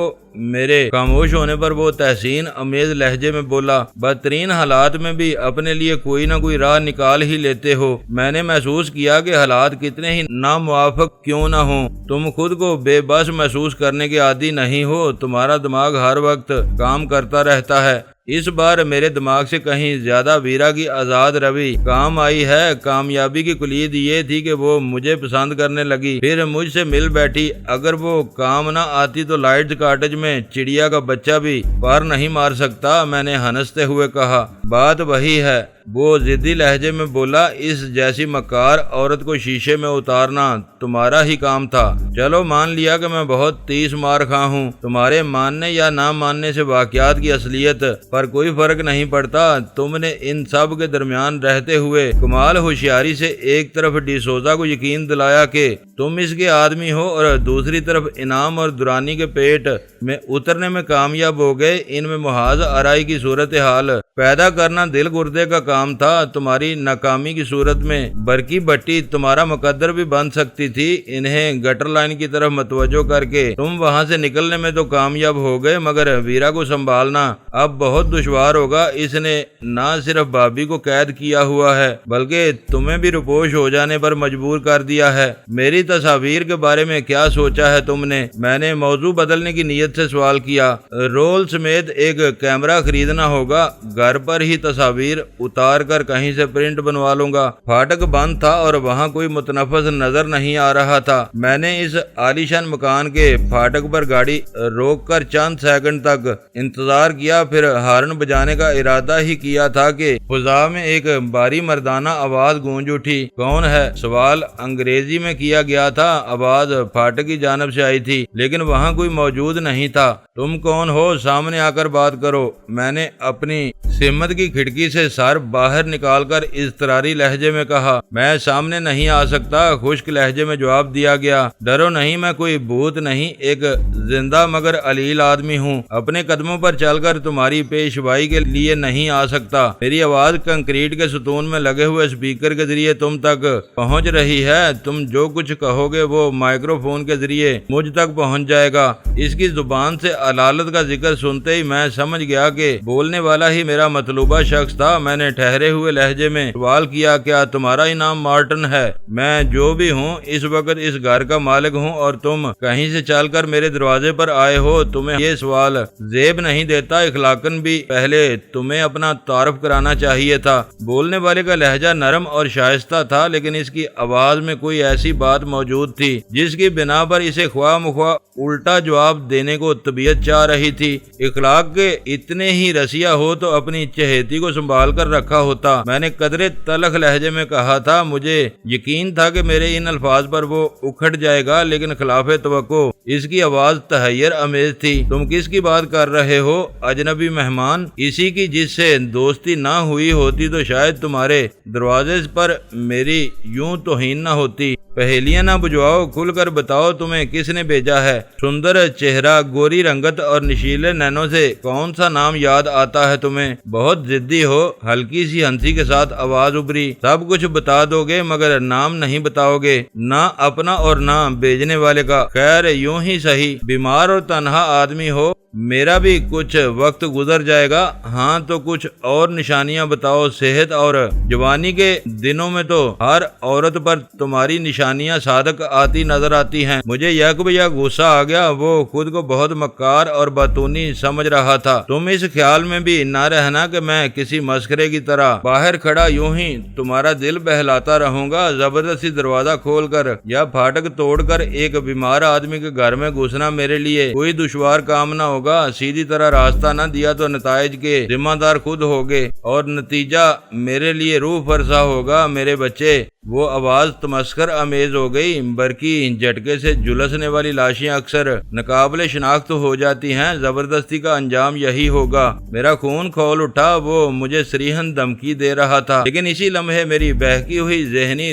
میرے خاموش ہونے پر وہ تحسین امیز لہجے میں بولا، بدترین حالات میں بھی اپنے لیے کوئی نہ کوئی راہ نکال ہی لیتے ہو۔ میں نے محسوس کیا کہ حالات کتنے ہی ناموافق کیوں نہ ہوں، تم خود کو بے بس محسوس کرنے کے عادی نہیں ہو۔ تمہارا دماغ ہر وقت کام کرتا رہتا ہے۔ اس بار میرے دماغ سے کہیں زیادہ ویرا کی آزاد روی کام آئی ہے۔ کامیابی کی کلید یہ تھی کہ وہ مجھے پسند کرنے لگی، پھر مجھ سے مل بیٹھی۔ اگر وہ کام نہ آتی تو لائٹس کاٹیج میں چڑیا کا بچہ بھی پار نہیں مار سکتا، میں نے ہنستے ہوئے کہا۔ بات وہی ہے، وہ ضدی لہجے میں بولا۔ اس جیسی مکار عورت کو شیشے میں اتارنا تمہارا ہی کام تھا۔ چلو مان لیا کہ میں بہت تیس مار خواہ ہوں۔ تمہارے ماننے یا نہ ماننے سے واقعات کی اصلیت پر کوئی فرق نہیں پڑتا۔ تم نے ان سب کے درمیان رہتے ہوئے کمال ہوشیاری سے ایک طرف ڈی سوزا کو یقین دلایا کہ تم اس کے آدمی ہو، اور دوسری طرف انعام اور دورانی کے پیٹ میں اترنے میں کامیاب ہو گئے۔ ان میں محاذ آرائی کی صورتحال پیدا کرنا دل گردے کا کام تھا۔ تمہاری ناکامی کی صورت میں برقی بٹی تمہارا مقدر بھی بن سکتی تھی۔ انہیں گٹر لائن کی طرف متوجہ کر کے تم وہاں سے نکلنے میں تو کامیاب ہو گئے، مگر ویرا کو سنبھالنا اب بہت دشوار ہوگا۔ اس نے نہ صرف بھابھی کو قید کیا ہوا ہے بلکہ تمہیں بھی روپوش ہو جانے پر مجبور کر دیا ہے۔ میری تصاویر کے بارے میں کیا سوچا ہے تم نے؟ میں نے موضوع بدلنے کی نیت سے سوال کیا۔ رول سمیت ایک کیمرہ خریدنا ہوگا، گھر پر ہی تصاویر اتار کر کہیں سے پرنٹ بنوا لوں گا۔ پھاٹک بند تھا اور وہاں کوئی متنفس نظر نہیں آ رہا تھا۔ میں نے اس عالیشان مکان کے پھاٹک پر گاڑی روک کر چند سیکنڈ تک انتظار کیا، پھر ہارن بجانے کا ارادہ ہی کیا تھا کہ فضا میں ایک بھاری مردانہ آواز گونج اٹھی۔ کون ہے؟ سوال انگریزی میں کیا گیا تھا۔ آواز پھاٹک کی جانب سے آئی تھی، لیکن وہاں کوئی موجود نہیں تھا۔ تم کون ہو؟ سامنے آ کر بات کرو۔ میں نے اپنی سمت کی کھڑکی سے سر باہر نکال کر اضطراری لہجے میں کہا۔ میں سامنے نہیں آ سکتا، خشک لہجے میں جواب دیا گیا۔ ڈرو نہیں، میں کوئی بھوت نہیں، ایک زندہ مگر علیل آدمی ہوں۔ اپنے قدموں پر چل کر تمہاری پیشوائی کے لیے نہیں آ سکتا۔ میری آواز کنکریٹ کے ستون میں لگے ہوئے اسپیکر کے ذریعے تم تک پہنچ رہی ہے۔ تم جو کچھ کہو گے وہ مائکرو فون کے ذریعے مجھ تک پہنچ جائے گا۔ اس کی زبان سے علالت کا ذکر سنتے ہی میں سمجھ گیا کہ بولنے والا ہی میرا مطلوبہ شخص تھا۔ میں نے ٹھہرے ہوئے لہجے میں سوال کیا، کیا تمہارا ہی نام مارٹن ہے؟ میں جو بھی ہوں اس وقت اس گھر کا مالک ہوں، اور تم کہیں سے چل کر میرے دروازے پر آئے ہو۔ تمہیں یہ سوال زیب نہیں دیتا، اخلاقاً بھی پہلے تمہیں اپنا تعارف کرانا چاہیے تھا۔ بولنے والے کا لہجہ نرم اور شائستہ تھا، لیکن اس کی آواز میں کوئی ایسی بات موجود تھی جس کی بنا پر اسے خواہ مخواہ الٹا جواب دینے کو طبیعت چاہ رہی تھی۔ اخلاق کے اتنے ہی رسیا ہو تو اپنی چہیتی کو سنبھال کر رکھا ہوتا۔ میں نے قدرے تلخ لہجے میں کہا تھا۔ مجھے یقین تھا کہ میرے ان الفاظ پر وہ اکھڑ جائے گا، لیکن خلاف توقع اس کی آواز تحیر امیز تھی۔ تم کس کی بات کر رہے ہو؟ اجنبی مہمان؟ اسی کی جس سے دوستی نہ ہوئی ہوتی تو شاید تمہارے دروازے پر میری یوں توہین نہ ہوتی۔ پہیلیاں نہ بجواؤ، کھل کر بتاؤ تمہیں کس نے بھیجا ہے؟ سندر چہرہ، گوری رنگت اور نشیلے نینوں سے کون سا نام یاد آتا ہے تمہیں؟ بہت ضدی ہو، ہلکی سی ہنسی کے ساتھ آواز ابھری۔ سب کچھ بتا دو گے مگر نام نہیں بتاؤ گے، نہ اپنا اور نہ بھیجنے والے کا۔ خیر یوں ہی صحیح، بیمار اور تنہا آدمی ہو، میرا بھی کچھ وقت گزر جائے گا۔ ہاں تو کچھ اور نشانیاں بتاؤ۔ صحت اور جوانی کے دنوں میں تو ہر عورت پر تمہاری نشانیاں صادق آتی نظر آتی ہیں۔ مجھے یک بجا غصہ آ گیا۔ وہ خود کو بہت مکار اور باتونی سمجھ رہا تھا۔ تم اس خیال میں بھی نہ رہنا کہ میں کسی مسخرے کی طرح باہر کھڑا یوں ہی تمہارا دل بہلاتا رہوں گا۔ زبردستی دروازہ کھول کر یا پھاٹک توڑ کر ایک بیمار آدمی کے گھر میں گھسنا میرے لیے کوئی دشوار کام نہ ہوگا۔ سیدھی طرح راستہ نہ دیا تو نتائج کے ذمہ دار خود ہوگے، اور نتیجہ میرے لیے روح فرسا ہوگا۔ میرے بچے، وہ آواز تمسخر آمیز ہو گئی۔ برقی جھٹکے سے جھلسنے والی لاشیں اکثر ناقابل شناخت ہو جاتی ہیں، زبردستی کا انجام یہی ہوگا۔ میرا خون کھول اٹھا، وہ مجھے صریحاً دھمکی دے رہا تھا، لیکن اسی لمحے میری بہکی ہوئی ذہنی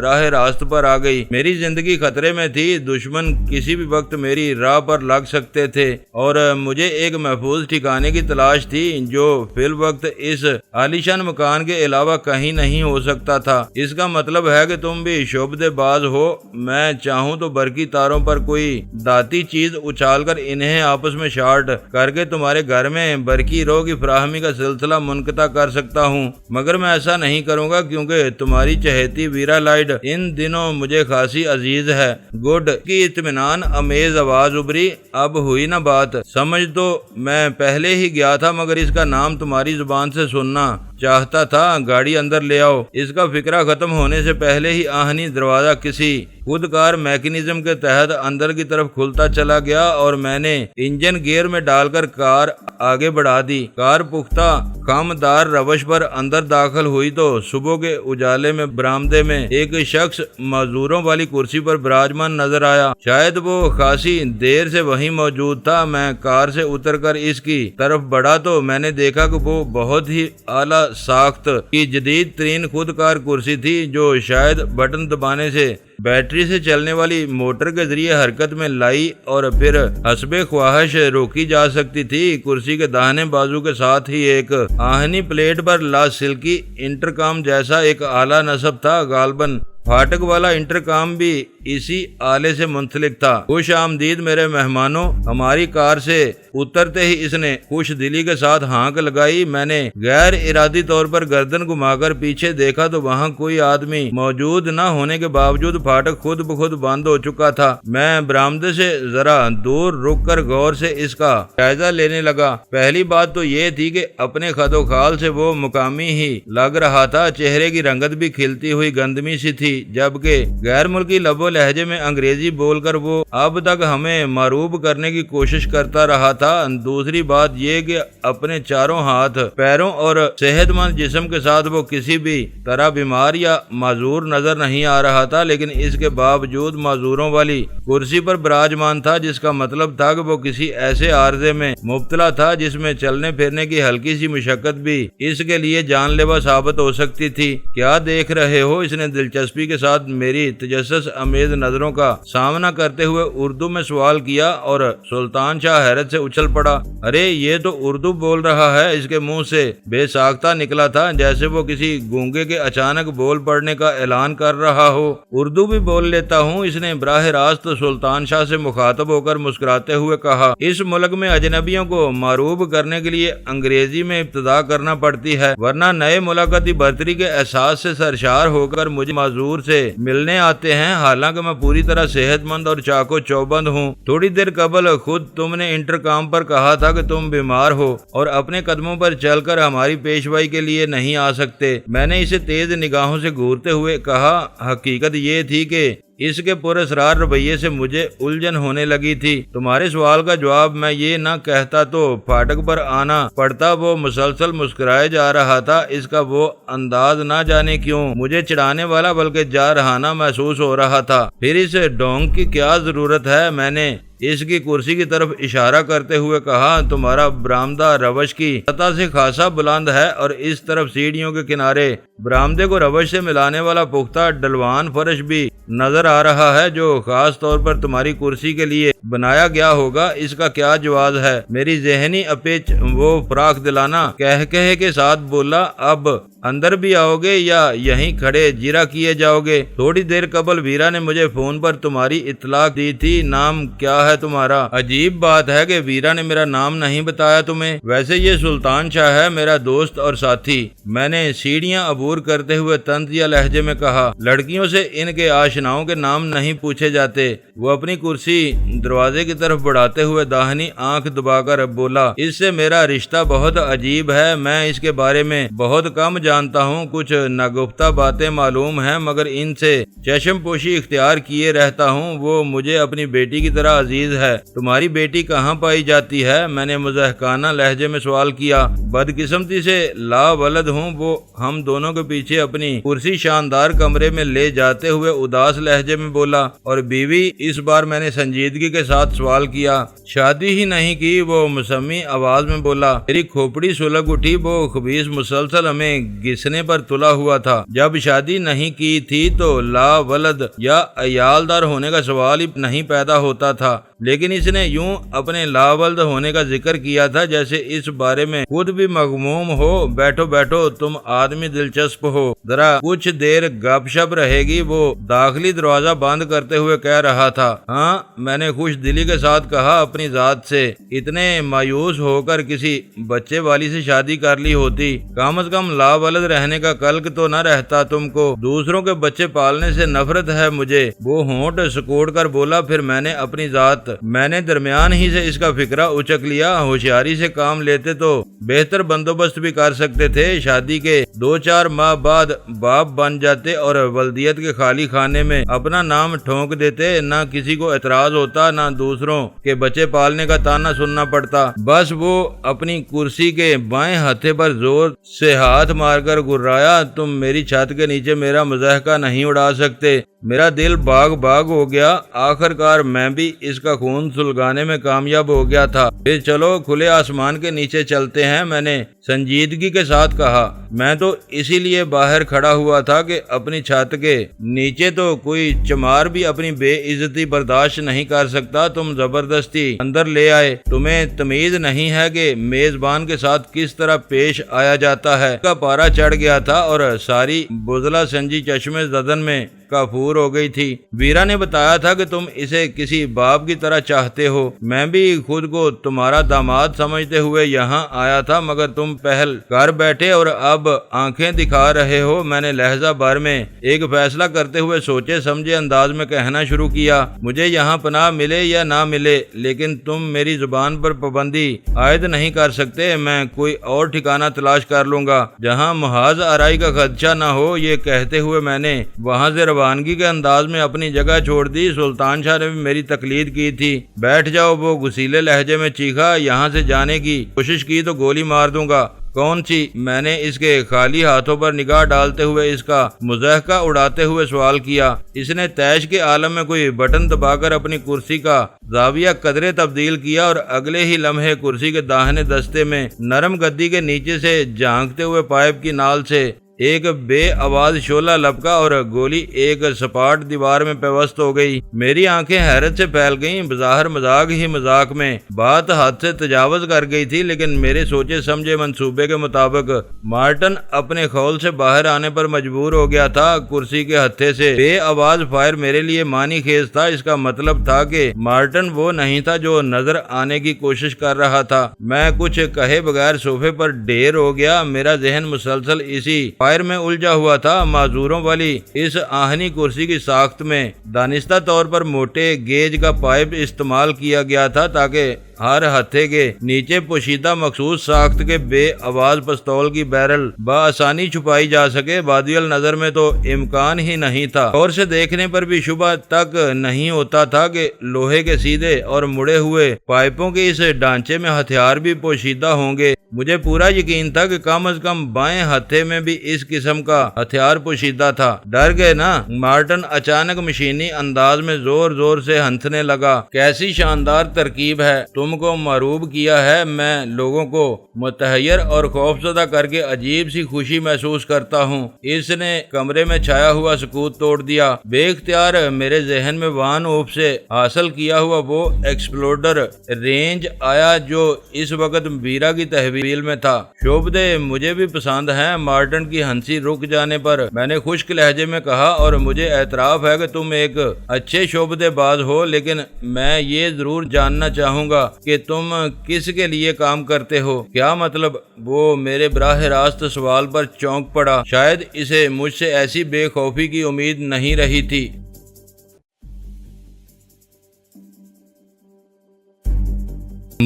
راہ راست پر آ گئی۔ میری زندگی خطرے میں تھی، دشمن کسی بھی وقت میری راہ پر لگ سکتے تھے اور مجھے ایک محفوظ ٹھکانے کی تلاش تھی جو فی الوقت اس عالیشان مکان کے علاوہ کہیں نہیں ہو سکتا تھا۔ اس کا مطلب ہے کہ تم بھی شعبدے باز ہو۔ میں چاہوں تو برقی تاروں پر کوئی داتی چیز اچھال کر انہیں آپس میں شارٹ کر کے تمہارے گھر میں برقی رو کی فراہمی کا سلسلہ منقطع کر سکتا ہوں، مگر میں ایسا نہیں کروں گا کیونکہ تمہاری چہیتی ویرا لائٹ ان دنوں مجھے خاصی عزیز ہے۔ گڈ کی اطمینان امیز آواز ابری۔ اب ہوئی نا بات، سمجھ تو میں پہلے ہی گیا تھا، مگر اس کا نام تمہاری زبان سے سننا چاہتا تھا۔ گاڑی اندر لے آؤ۔ اس کا فکرہ ختم ہونے سے پہلے ہی آہنی دروازہ کسی خودکار میکینزم کے تحت اندر کی طرف کھلتا چلا گیا اور میں نے انجن گیئر میں ڈال کر کار آگے بڑھا دی۔ کار پختہ خامدار روش پر اندر داخل ہوئی تو صبح کے اجالے میں برآمدے میں ایک شخص معذوروں والی کرسی پر براجمان نظر آیا۔ شاید وہ خاصی دیر سے وہیں موجود تھا۔ میں کار سے اتر کر اس کی طرف بڑھا تو میں نے دیکھا کہ وہ بہت ہی اعلیٰ ساخت کی جدید ترین خودکار کرسی تھی جو شاید بٹن دبانے سے بیٹری سے چلنے والی موٹر کے ذریعے حرکت میں لائی اور پھر حسب خواہش روکی جا سکتی تھی۔ کرسی کے داہنے بازو کے ساتھ ہی ایک آہنی پلیٹ پر لاسلکی انٹرکام جیسا ایک اعلیٰ نصب تھا۔ غالباً پھاٹک والا انٹرکام بھی اسی آلے سے منسلک تھا۔ خوش آمدید میرے مہمانوں۔ ہماری کار سے اترتے ہی اس نے خوش دلی کے ساتھ ہانک لگائی۔ میں نے غیر ارادی طور پر گردن گھما کر پیچھے دیکھا تو وہاں کوئی آدمی موجود نہ ہونے کے باوجود پھاٹک خود بخود بند ہو چکا تھا۔ میں برآمدے سے ذرا دور رک کر غور سے اس کا جائزہ لینے لگا۔ پہلی بات تو یہ تھی کہ اپنے خد و خال سے وہ مقامی ہی لگ رہا تھا۔ چہرے کی رنگت بھی کھلتی ہوئی گندمی سی تھی، جبکہ غیر ملکی لب و لہجے میں انگریزی بول کر وہ اب تک ہمیں معروب کرنے کی کوشش کرتا رہا تھا۔ دوسری بات یہ کہ اپنے چاروں ہاتھ پیروں اور صحت مند جسم کے ساتھ وہ کسی بھی طرح بیمار یا معذور نظر نہیں آ رہا تھا، لیکن اس کے باوجود معذوروں والی کرسی پر براجمان تھا، جس کا مطلب تھا کہ وہ کسی ایسے عارضے میں مبتلا تھا جس میں چلنے پھرنے کی ہلکی سی مشقت بھی اس کے لیے جان لیوا ثابت ہو سکتی تھی۔ کیا دیکھ رہے ہو؟ اس نے دلچسپی کے ساتھ میری تجسس امیز نظروں کا سامنا کرتے ہوئے اردو میں سوال کیا اور سلطان شاہ حیرت سے اچھل پڑا۔ ارے یہ تو اردو بول رہا ہے۔ اس کے منہ سے بے ساختہ نکلا تھا، جیسے وہ کسی گونگے کے اچانک بول پڑنے کا اعلان کر رہا ہو۔ اردو بھی بول لیتا ہوں، اس نے براہ راست سلطان شاہ سے مخاطب ہو کر مسکراتے ہوئے کہا۔ اس ملک میں اجنبیوں کو معروب کرنے کے لیے انگریزی میں ابتدا کرنا پڑتی ہے، ورنہ نئے ملاقاتی برتری کے احساس سے سرشار ہو کر مجھے معذور سے ملنے آتے ہیں، حالانکہ میں پوری طرح صحت مند اور چاقو چوبند ہوں۔ تھوڑی دیر قبل خود تم نے انٹرکام پر کہا تھا کہ تم بیمار ہو اور اپنے قدموں پر چل کر ہماری پیشوائی کے لیے نہیں آ سکتے۔ میں نے اسے تیز نگاہوں سے گھورتے ہوئے کہا، حقیقت یہ تھی کہ اس کے پراسرار رویے سے مجھے الجھن ہونے لگی تھی۔ تمہارے سوال کا جواب میں یہ نہ کہتا تو پھاٹک پر آنا پڑتا۔ وہ مسلسل مسکرائے جا رہا تھا۔ اس کا وہ انداز نہ جانے کیوں مجھے چڑھانے والا بلکہ جارحانہ محسوس ہو رہا تھا۔ پھر اس ڈونگ کی کیا ضرورت ہے؟ میں نے اس کی کرسی کی طرف اشارہ کرتے ہوئے کہا، تمہارا برآمدہ روش کی سطح سے خاصا بلند ہے اور اس طرف سیڑھیوں کے کنارے برآمدے کو روش سے ملانے والا پختہ ڈلوان فرش بھی نظر آ رہا ہے جو خاص طور پر تمہاری کرسی کے لیے بنایا گیا ہوگا۔ اس کا کیا جواز ہے؟ میری ذہنی اپیچ وہ فراخ دلانا کہہ کے ساتھ بولا، اب اندر بھی آؤ گے یا یہیں کھڑے جیرا کیے جاؤ گے؟ تھوڑی دیر قبل ویرا نے مجھے فون پر تمہاری اطلاع دی تھی۔ نام کیا ہے تمہارا؟ عجیب بات ہے کہ ویرا نے میرا نام نہیں بتایا تمہیں۔ ویسے یہ سلطان شاہ ہے، میرا دوست اور ساتھی۔ میں نے سیڑھیاں عبور کرتے ہوئے طنزیہ لہجے میں کہا، لڑکیوں سے ان کے آشناؤں کے نام نہیں پوچھے جاتے۔ وہ اپنی کرسی دروازے کی طرف بڑھاتے ہوئے داہنی آنکھ دبا کر بولا، اس سے میرا رشتہ بہت عجیب ہے۔ میں اس کے بارے میں بہت کم جانتا ہوں، کچھ ناگفتہ باتیں معلوم ہیں، مگر ان سے چشم پوشی اختیار کیے رہتا ہوں۔ وہ مجھے اپنی بیٹی کی طرح عزیز عزیز ہے۔ تمہاری بیٹی کہاں پائی جاتی ہے؟ میں نے مضحکانہ لہجے میں سوال کیا۔ بدقسمتی سے لا ولد ہوں، وہ ہم دونوں کے پیچھے اپنی کرسی شاندار کمرے میں لے جاتے ہوئے اداس لہجے میں بولا۔ اور بیوی؟ اس بار میں نے سنجیدگی کے ساتھ سوال کیا۔ شادی ہی نہیں کی، وہ مسمی آواز میں بولا۔ میری کھوپڑی سلگ اٹھی، وہ خبیث مسلسل ہمیں گھسنے پر تلا ہوا تھا۔ جب شادی نہیں کی تھی تو لا ولد یا عیالدار ہونے کا سوال ہی نہیں پیدا ہوتا تھا، لیکن اس نے یوں اپنے لا ولد ہونے کا ذکر کیا تھا جیسے اس بارے میں خود بھی مغموم ہو۔ بیٹھو بیٹھو، تم آدمی دلچسپ ہو، ذرا کچھ دیر گپ شپ رہے گی؟ وہ داخلی دروازہ بند کرتے ہوئے کہہ رہا تھا۔ ہاں، میں نے خوش دلی کے ساتھ کہا، اپنی ذات سے اتنے مایوس ہو کر کسی بچے والی سے شادی کر لی ہوتی، کم از کم لا ولد رہنے کا کلک تو نہ رہتا تم کو۔ دوسروں کے بچے پالنے سے نفرت ہے مجھے، وہ ہونٹ سکوڑ کر بولا۔ پھر میں نے اپنی ذات، میں نے درمیان ہی سے اس کا فکرہ اچک لیا۔ ہوشیاری سے کام لیتے تو بہتر بندوبست بھی کر سکتے تھے۔ شادی کے 2-4 ماہ بعد باپ بن جاتے اور ولدیت کے خالی خانے میں اپنا نام ٹھونک دیتے، نہ کسی کو اعتراض ہوتا، نہ دوسروں کے بچے پالنے کا تانا سننا پڑتا۔ بس وہ اپنی کرسی کے بائیں ہتھے پر زور سے ہاتھ مار کر گرایا۔ تم میری چھت کے نیچے میرا مضحکہ نہیں اڑا سکتے۔ میرا دل باغ باغ ہو گیا۔ آخر کار میں بھی اس کا خون سلگانے میں کامیاب ہو گیا تھا۔ پھر چلو کھلے آسمان کے نیچے چلتے ہیں، میں نے سنجیدگی کے ساتھ کہا۔ میں تو اسی لیے باہر کھڑا ہوا تھا کہ اپنی چھت کے نیچے تو کوئی چمار بھی اپنی بے عزتی برداشت نہیں کر سکتا۔ تم زبردستی اندر لے آئے۔ تمہیں تمیز نہیں ہے کہ میزبان کے ساتھ کس طرح پیش آیا جاتا ہے۔ کا پارا چڑھ گیا تھا اور ساری بزلہ سنجی چشمے زدن میں کافور ہو گئی تھی۔ ویرا نے بتایا تھا کہ تم اسے کسی باپ کی طرح چاہتے ہو۔ میں بھی خود کو تمہارا داماد سمجھتے ہوئے یہاں آیا تھا، مگر تم پہل کر بیٹھے اور اب آنکھیں دکھا رہے ہو۔ میں نے لہجہ بھر میں ایک فیصلہ کرتے ہوئے سوچے سمجھے انداز میں کہنا شروع کیا۔ مجھے یہاں پناہ ملے یا نہ ملے، لیکن تم میری زبان پر پابندی عائد نہیں کر سکتے۔ میں کوئی اور ٹھکانہ تلاش کر لوں گا جہاں محاذ آرائی کا خدشہ نہ ہو۔ یہ کہتے ہوئے میں نے وہاں سے روانگی کے انداز میں اپنی جگہ چھوڑ دی۔ سلطان شاہ نے بھی میری تقلید کی تھی۔ بیٹھ جاؤ، وہ غصیلے لہجے میں چیخا۔ یہاں سے جانے کی کوشش کی تو گولی مار دوں گا۔ کون سی؟ میں نے اس کے خالی ہاتھوں پر نگاہ ڈالتے ہوئے اس کا مضحکہ اڑاتے ہوئے سوال کیا۔ اس نے تیش کے عالم میں کوئی بٹن دبا کر اپنی کرسی کا زاویہ قدرے تبدیل کیا اور اگلے ہی لمحے کرسی کے داہنے دستے میں نرم گدی کے نیچے سے جھانکتے ہوئے پائپ کی نال سے ایک بے آواز شعلہ لپکا اور گولی ایک سپاٹ دیوار میں پیوست ہو گئی۔ میری آنکھیں حیرت سے پھیل گئیں۔ بظاہر مذاق ہی مذاق میں بات حد سے تجاوز کر گئی تھی، لیکن میرے سوچے سمجھے منصوبے کے مطابق مارٹن اپنے خول سے باہر آنے پر مجبور ہو گیا تھا۔ کرسی کے ہتھے سے بے آواز فائر میرے لیے معنی خیز تھا۔ اس کا مطلب تھا کہ مارٹن وہ نہیں تھا جو نظر آنے کی کوشش کر رہا تھا۔ میں کچھ کہے بغیر صوفے پر ڈھیر ہو گیا۔ میرا ذہن مسلسل اسی فائر میں الجھا ہوا تھا۔ معذوروں والی اس آہنی کرسی کی ساخت میں دانستہ طور پر موٹے گیج کا پائپ استعمال کیا گیا تھا تاکہ ہر ہتھے کے نیچے پوشیدہ مخصوص ساخت کے بے آواز پستول کی بیرل بآسانی چھپائی جا سکے۔ بادی النظر میں تو امکان ہی نہیں تھا۔ اور سے دیکھنے پر بھی شبہ تک نہیں ہوتا تھا کہ لوہے کے سیدھے اور مڑے ہوئے پائپوں کے اس ڈھانچے میں ہتھیار بھی پوشیدہ ہوں گے۔ مجھے پورا یقین تھا کہ کم از کم بائیں ہتھے میں بھی اس قسم کا ہتھیار پوشیدہ تھا۔ ڈر گئے نا؟ مارٹن اچانک مشینی انداز میں زور زور سے ہنسنے لگا۔ کیسی شاندار ترکیب ہے، تم کو معروب کیا ہے۔ میں لوگوں کو متحیر اور خوفزدہ کر کے عجیب سی خوشی محسوس کرتا ہوں۔ اس نے کمرے میں چھایا ہوا سکوت توڑ دیا۔ بے اختیار میرے ذہن میں وان اوپ سے حاصل کیا ہوا وہ ایکسپلوڈر رینج آیا جو اس وقت ویرا کی تحویل میں تھا۔ شعبدے مجھے بھی پسند ہیں۔ مارٹن کی ہنسی رک جانے پر میں نے خشک لہجے میں کہا، اور مجھے اعتراف ہے کہ تم ایک اچھے شعبدے باز ہو، لیکن میں یہ ضرور جاننا چاہوں گا کہ تم کس کے لیے کام کرتے ہو۔ کیا مطلب؟ وہ میرے براہ راست سوال پر چونک پڑا۔ شاید اسے مجھ سے ایسی بے خوفی کی امید نہیں رہی تھی۔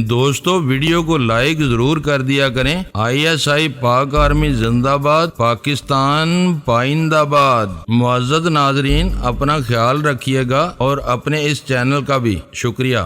دوستو ویڈیو کو لائک ضرور کر دیا کریں۔ ISI پاک آرمی زندہ باد، پاکستان پائندہ باد۔ معزز ناظرین، اپنا خیال رکھیے گا اور اپنے اس چینل کا بھی شکریہ۔